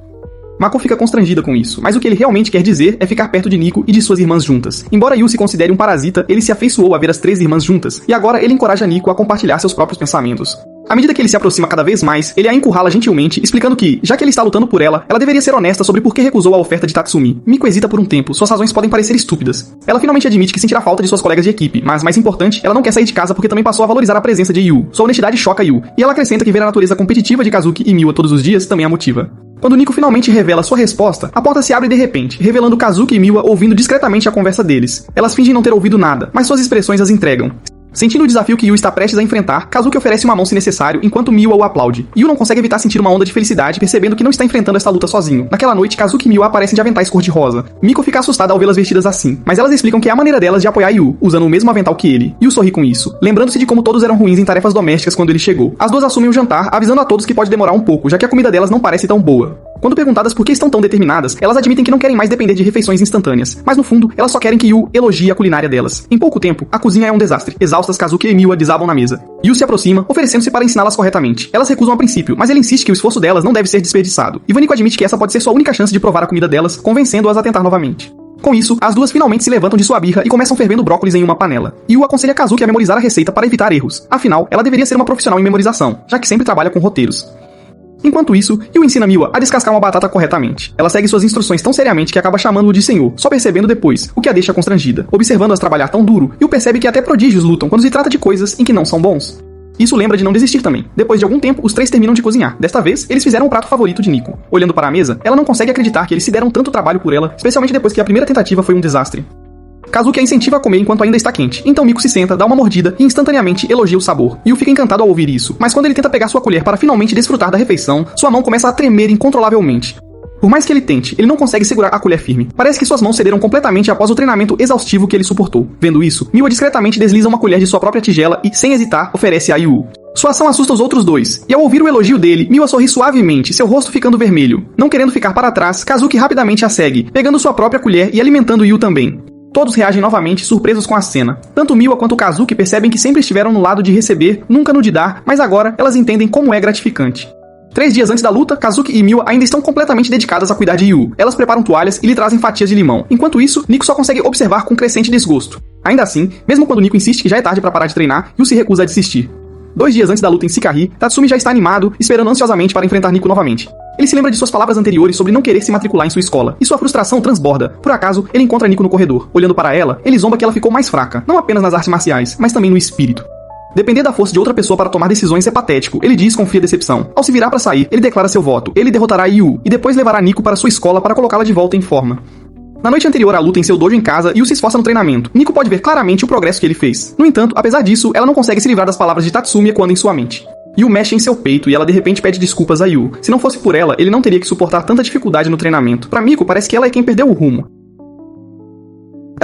Mako fica constrangida com isso, mas o que ele realmente quer dizer é ficar perto de Nico e de suas irmãs juntas. Embora Yu se considere um parasita, ele se afeiçoou a ver as 3 irmãs juntas, e agora ele encoraja Nico a compartilhar seus próprios pensamentos. À medida que ele se aproxima cada vez mais, ele a encurrala gentilmente, explicando que, já que ele está lutando por ela, ela deveria ser honesta sobre por que recusou a oferta de Tatsumi. Miko hesita por um tempo, suas razões podem parecer estúpidas. Ela finalmente admite que sentirá falta de suas colegas de equipe, mas, mais importante, ela não quer sair de casa porque também passou a valorizar a presença de Yu. Sua honestidade choca Yu, e ela acrescenta que ver a natureza competitiva de Kazuki e Miwa todos os dias também a motiva. Quando Nico finalmente revela sua resposta, a porta se abre de repente, revelando Kazuki e Miwa ouvindo discretamente a conversa deles. Elas fingem não ter ouvido nada, mas suas expressões as entregam. Sentindo o desafio que Yu está prestes a enfrentar, Kazuki oferece uma mão se necessário, enquanto Miwa o aplaude. Yu não consegue evitar sentir uma onda de felicidade, percebendo que não está enfrentando esta luta sozinho. Naquela noite, Kazuki e Miwa aparecem de aventais cor-de-rosa. Miko fica assustada ao vê-las vestidas assim, mas elas explicam que é a maneira delas de apoiar Yu, usando o mesmo avental que ele. Yu sorri com isso, lembrando-se de como todos eram ruins em tarefas domésticas quando ele chegou. As duas assumem o jantar, avisando a todos que pode demorar um pouco, já que a comida delas não parece tão boa. Quando perguntadas por que estão tão determinadas, elas admitem que não querem mais depender de refeições instantâneas, mas no fundo, elas só querem que Yu elogie a culinária delas. Em pouco tempo, a cozinha é um desastre. Exaustas, Kazuki e Miwa desabam na mesa. Yu se aproxima, oferecendo-se para ensiná-las corretamente. Elas recusam a princípio, mas ele insiste que o esforço delas não deve ser desperdiçado. Ivaniko admite que essa pode ser sua única chance de provar a comida delas, convencendo-as a tentar novamente. Com isso, as duas finalmente se levantam de sua birra e começam fervendo brócolis em uma panela. Yu aconselha Kazuki a memorizar a receita para evitar erros. Afinal, ela deveria ser uma profissional em memorização, já que sempre trabalha com roteiros. Enquanto isso, Yu ensina Miwa a descascar uma batata corretamente. Ela segue suas instruções tão seriamente que acaba chamando-o de senhor, só percebendo depois, o que a deixa constrangida. Observando-as trabalhar tão duro, Yu percebe que até prodígios lutam quando se trata de coisas em que não são bons. Isso lembra de não desistir também. Depois de algum tempo, os 3 terminam de cozinhar. Desta vez, eles fizeram o prato favorito de Nico. Olhando para a mesa, ela não consegue acreditar que eles se deram tanto trabalho por ela, especialmente depois que a primeira tentativa foi um desastre. Kazuki a incentiva a comer enquanto ainda está quente, então Miko se senta, dá uma mordida e instantaneamente elogia o sabor. Yu fica encantado ao ouvir isso, mas quando ele tenta pegar sua colher para finalmente desfrutar da refeição, sua mão começa a tremer incontrolavelmente. Por mais que ele tente, ele não consegue segurar a colher firme. Parece que suas mãos cederam completamente após o treinamento exaustivo que ele suportou. Vendo isso, Miwa discretamente desliza uma colher de sua própria tigela e, sem hesitar, oferece a Yu. Sua ação assusta os outros dois, e ao ouvir o elogio dele, Miwa sorri suavemente, seu rosto ficando vermelho. Não querendo ficar para trás, Kazuki rapidamente a segue, pegando sua própria colher e alimentando Yu também. Todos reagem novamente, surpresos com a cena. Tanto Miwa quanto Kazuki percebem que sempre estiveram no lado de receber, nunca no de dar, mas agora elas entendem como é gratificante. 3 dias antes da luta, Kazuki e Miwa ainda estão completamente dedicadas a cuidar de Yu. Elas preparam toalhas e lhe trazem fatias de limão. Enquanto isso, Nico só consegue observar com crescente desgosto. Ainda assim, mesmo quando Nico insiste que já é tarde para parar de treinar, Yu se recusa a desistir. 2 dias antes da luta em Sikari, Tatsumi já está animado, esperando ansiosamente para enfrentar Nico novamente. Ele se lembra de suas palavras anteriores sobre não querer se matricular em sua escola, e sua frustração transborda. Por acaso, ele encontra Nico no corredor. Olhando para ela, ele zomba que ela ficou mais fraca, não apenas nas artes marciais, mas também no espírito. Depender da força de outra pessoa para tomar decisões é patético, ele diz com fria decepção. Ao se virar para sair, ele declara seu voto. Ele derrotará Yu, e depois levará Nico para sua escola para colocá-la de volta em forma. Na noite anterior à luta em seu dojo em casa, Yu se esforça no treinamento. Nico pode ver claramente o progresso que ele fez. No entanto, apesar disso, ela não consegue se livrar das palavras de Tatsumi ecoando em sua mente. Yu mexe em seu peito e ela de repente pede desculpas a Yu. Se não fosse por ela, ele não teria que suportar tanta dificuldade no treinamento. Pra Miko, parece que ela é quem perdeu o rumo.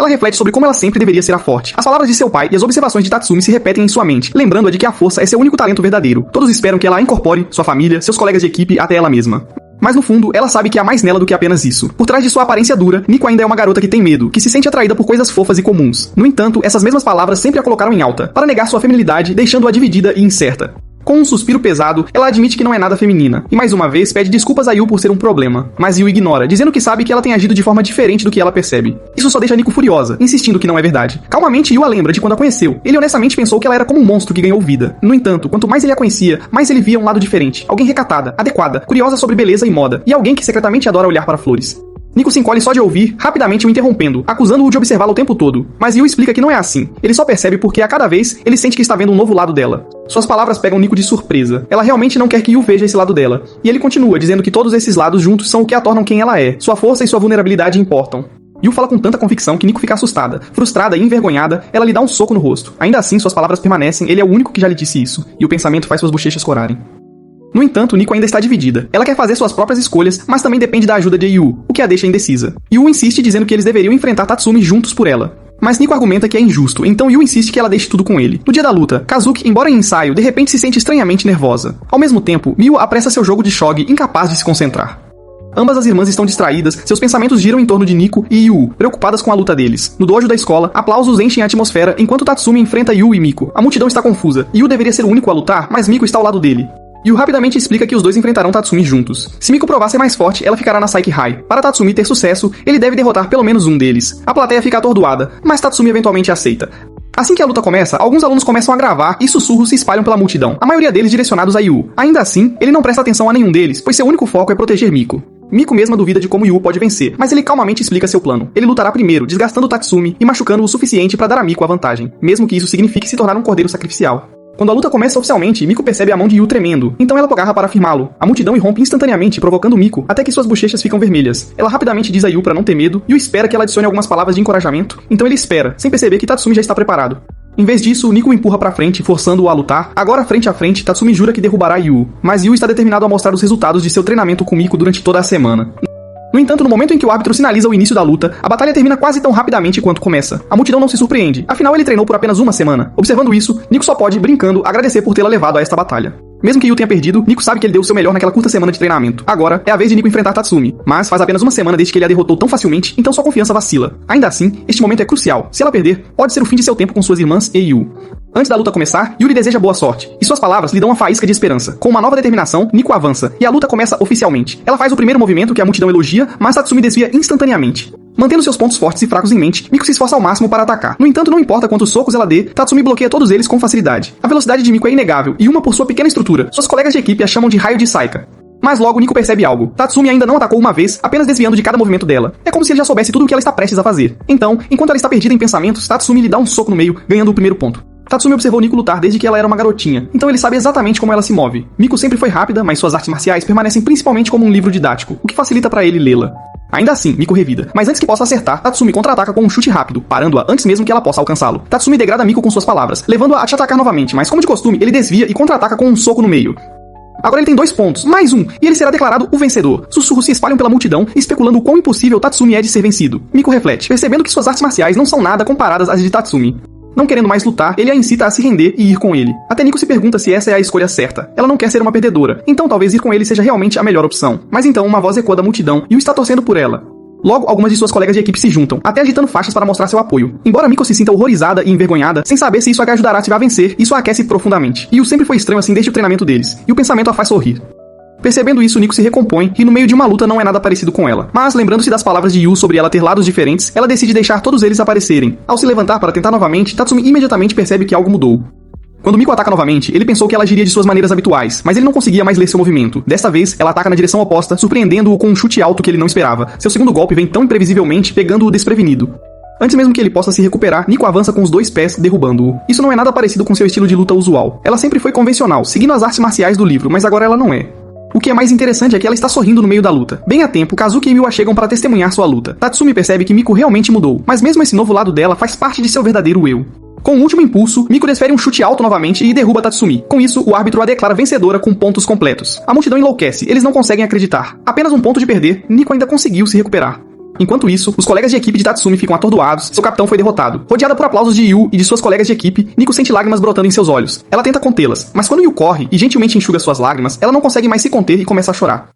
Ela reflete sobre como ela sempre deveria ser a forte. As palavras de seu pai e as observações de Tatsumi se repetem em sua mente, lembrando-a de que a força é seu único talento verdadeiro. Todos esperam que ela a incorpore, sua família, seus colegas de equipe, até ela mesma. Mas no fundo, ela sabe que há mais nela do que apenas isso. Por trás de sua aparência dura, Nico ainda é uma garota que tem medo, que se sente atraída por coisas fofas e comuns. No entanto, essas mesmas palavras sempre a colocaram em alta, para negar sua feminilidade, deixando-a dividida e incerta. Com um suspiro pesado, ela admite que não é nada feminina, e mais uma vez pede desculpas a Yu por ser um problema. Mas Yu ignora, dizendo que sabe que ela tem agido de forma diferente do que ela percebe. Isso só deixa Nico furiosa, insistindo que não é verdade. Calmamente, Yu a lembra de quando a conheceu. Ele honestamente pensou que ela era como um monstro que ganhou vida. No entanto, quanto mais ele a conhecia, mais ele via um lado diferente. Alguém recatada, adequada, curiosa sobre beleza e moda, e alguém que secretamente adora olhar para flores. Nico se encolhe só de ouvir, rapidamente o interrompendo, acusando-o de observá-la o tempo todo. Mas Yu explica que não é assim. Ele só percebe porque a cada vez ele sente que está vendo um novo lado dela. Suas palavras pegam Nico de surpresa. Ela realmente não quer que Yu veja esse lado dela. E ele continua, dizendo que todos esses lados juntos são o que a tornam quem ela é. Sua força e sua vulnerabilidade importam. Yu fala com tanta convicção que Nico fica assustada. Frustrada e envergonhada, ela lhe dá um soco no rosto. Ainda assim, suas palavras permanecem, ele é o único que já lhe disse isso. E o pensamento faz suas bochechas corarem. No entanto, Nico ainda está dividida. Ela quer fazer suas próprias escolhas, mas também depende da ajuda de Yu, o que a deixa indecisa. Yu insiste dizendo que eles deveriam enfrentar Tatsumi juntos por ela. Mas Nico argumenta que é injusto, então Yu insiste que ela deixe tudo com ele. No dia da luta, Kazuki, embora em ensaio, de repente se sente estranhamente nervosa. Ao mesmo tempo, Miu apressa seu jogo de shogi, incapaz de se concentrar. Ambas as irmãs estão distraídas, seus pensamentos giram em torno de Nico e Yu, preocupadas com a luta deles. No dojo da escola, aplausos enchem a atmosfera enquanto Tatsumi enfrenta Yu e Miko. A multidão está confusa. Yu deveria ser o único a lutar, mas Miko está ao lado dele. Yu rapidamente explica que os dois enfrentarão Tatsumi juntos. Se Miko provar ser mais forte, ela ficará na Psyche High. Para Tatsumi ter sucesso, ele deve derrotar pelo menos um deles. A plateia fica atordoada, mas Tatsumi eventualmente aceita. Assim que a luta começa, alguns alunos começam a gravar e sussurros se espalham pela multidão, a maioria deles direcionados a Yu. Ainda assim, ele não presta atenção a nenhum deles, pois seu único foco é proteger Miko. Miko mesma duvida de como Yu pode vencer, mas ele calmamente explica seu plano. Ele lutará primeiro, desgastando Tatsumi e machucando-o o suficiente para dar a Miko a vantagem, mesmo que isso signifique se tornar um cordeiro sacrificial. Quando a luta começa oficialmente, Miko percebe a mão de Yu tremendo, então ela agarra para afirmá-lo. A multidão irrompe instantaneamente, provocando Miko, até que suas bochechas ficam vermelhas. Ela rapidamente diz a Yu para não ter medo, Yu espera que ela adicione algumas palavras de encorajamento, então ele espera, sem perceber que Tatsumi já está preparado. Em vez disso, Nico o empurra pra frente, forçando-o a lutar. Agora, frente a frente, Tatsumi jura que derrubará Yu, mas Yu está determinado a mostrar os resultados de seu treinamento com Miko durante toda a semana. No entanto, no momento em que o árbitro sinaliza o início da luta, a batalha termina quase tão rapidamente quanto começa. A multidão não se surpreende, afinal ele treinou por apenas uma semana. Observando isso, Nico só pode, brincando, agradecer por tê-la levado a esta batalha. Mesmo que Yu tenha perdido, Nico sabe que ele deu o seu melhor naquela curta semana de treinamento. Agora, é a vez de Nico enfrentar Tatsumi, mas faz apenas uma semana desde que ele a derrotou tão facilmente, então sua confiança vacila. Ainda assim, este momento é crucial. Se ela perder, pode ser o fim de seu tempo com suas irmãs e Yu. Antes da luta começar, Yu lhe deseja boa sorte, e suas palavras lhe dão uma faísca de esperança. Com uma nova determinação, Nico avança, e a luta começa oficialmente. Ela faz o primeiro movimento que a multidão elogia, mas Tatsumi desvia instantaneamente. Mantendo seus pontos fortes e fracos em mente, Miko se esforça ao máximo para atacar. No entanto, não importa quantos socos ela dê, Tatsumi bloqueia todos eles com facilidade. A velocidade de Miko é inegável, e uma por sua pequena estrutura. Suas colegas de equipe a chamam de raio de Saika. Mas logo Nico percebe algo. Tatsumi ainda não atacou uma vez, apenas desviando de cada movimento dela. É como se ele já soubesse tudo o que ela está prestes a fazer. Então, enquanto ela está perdida em pensamentos, Tatsumi lhe dá um soco no meio, ganhando o primeiro ponto. Tatsumi observou Nico lutar desde que ela era uma garotinha, então ele sabe exatamente como ela se move. Miko sempre foi rápida, mas suas artes marciais permanecem principalmente como um livro didático, o que facilita para ele lê-la. Ainda assim, Miko revida. Mas antes que possa acertar, Tatsumi contra-ataca com um chute rápido, parando-a antes mesmo que ela possa alcançá-lo. Tatsumi degrada Miko com suas palavras, levando-a a te atacar novamente, mas como de costume, ele desvia e contra-ataca com um soco no meio. Agora ele tem 2 pontos, mais um, e ele será declarado o vencedor. Sussurros se espalham pela multidão, especulando o quão impossível Tatsumi é de ser vencido. Miko reflete, percebendo que suas artes marciais não são nada comparadas às de Tatsumi. Não querendo mais lutar, ele a incita a se render e ir com ele. Até Nico se pergunta se essa é a escolha certa. Ela não quer ser uma perdedora, então talvez ir com ele seja realmente a melhor opção. Mas então uma voz ecoa da multidão e o está torcendo por ela. Logo, algumas de suas colegas de equipe se juntam, até agitando faixas para mostrar seu apoio. Embora Miko se sinta horrorizada e envergonhada, sem saber se isso a ajudará a vencer, isso a aquece profundamente. E o sempre foi estranho assim desde o treinamento deles, e o pensamento a faz sorrir. Percebendo isso, Nico se recompõe e no meio de uma luta não é nada parecido com ela. Mas, lembrando-se das palavras de Yu sobre ela ter lados diferentes, ela decide deixar todos eles aparecerem. Ao se levantar para tentar novamente, Tatsumi imediatamente percebe que algo mudou. Quando Miko ataca novamente, ele pensou que ela agiria de suas maneiras habituais, mas ele não conseguia mais ler seu movimento. Desta vez, ela ataca na direção oposta, surpreendendo-o com um chute alto que ele não esperava. Seu segundo golpe vem tão imprevisivelmente, pegando-o desprevenido. Antes mesmo que ele possa se recuperar, Nico avança com os 2 pés, derrubando-o. Isso não é nada parecido com seu estilo de luta usual. Ela sempre foi convencional, seguindo as artes marciais do livro, mas agora ela não é. O que é mais interessante é que ela está sorrindo no meio da luta. Bem a tempo, Kazuki e Miu a chegam para testemunhar sua luta. Tatsumi percebe que Miko realmente mudou, mas mesmo esse novo lado dela faz parte de seu verdadeiro eu. Com o último impulso, Miko desfere um chute alto novamente e derruba Tatsumi. Com isso, o árbitro a declara vencedora com pontos completos. A multidão enlouquece, eles não conseguem acreditar. Apenas um ponto de perder, Nico ainda conseguiu se recuperar. Enquanto isso, os colegas de equipe de Tatsumi ficam atordoados, seu capitão foi derrotado. Rodeada por aplausos de Yu e de suas colegas de equipe, Nico sente lágrimas brotando em seus olhos. Ela tenta contê-las, mas quando Yu corre e gentilmente enxuga suas lágrimas, ela não consegue mais se conter e começa a chorar.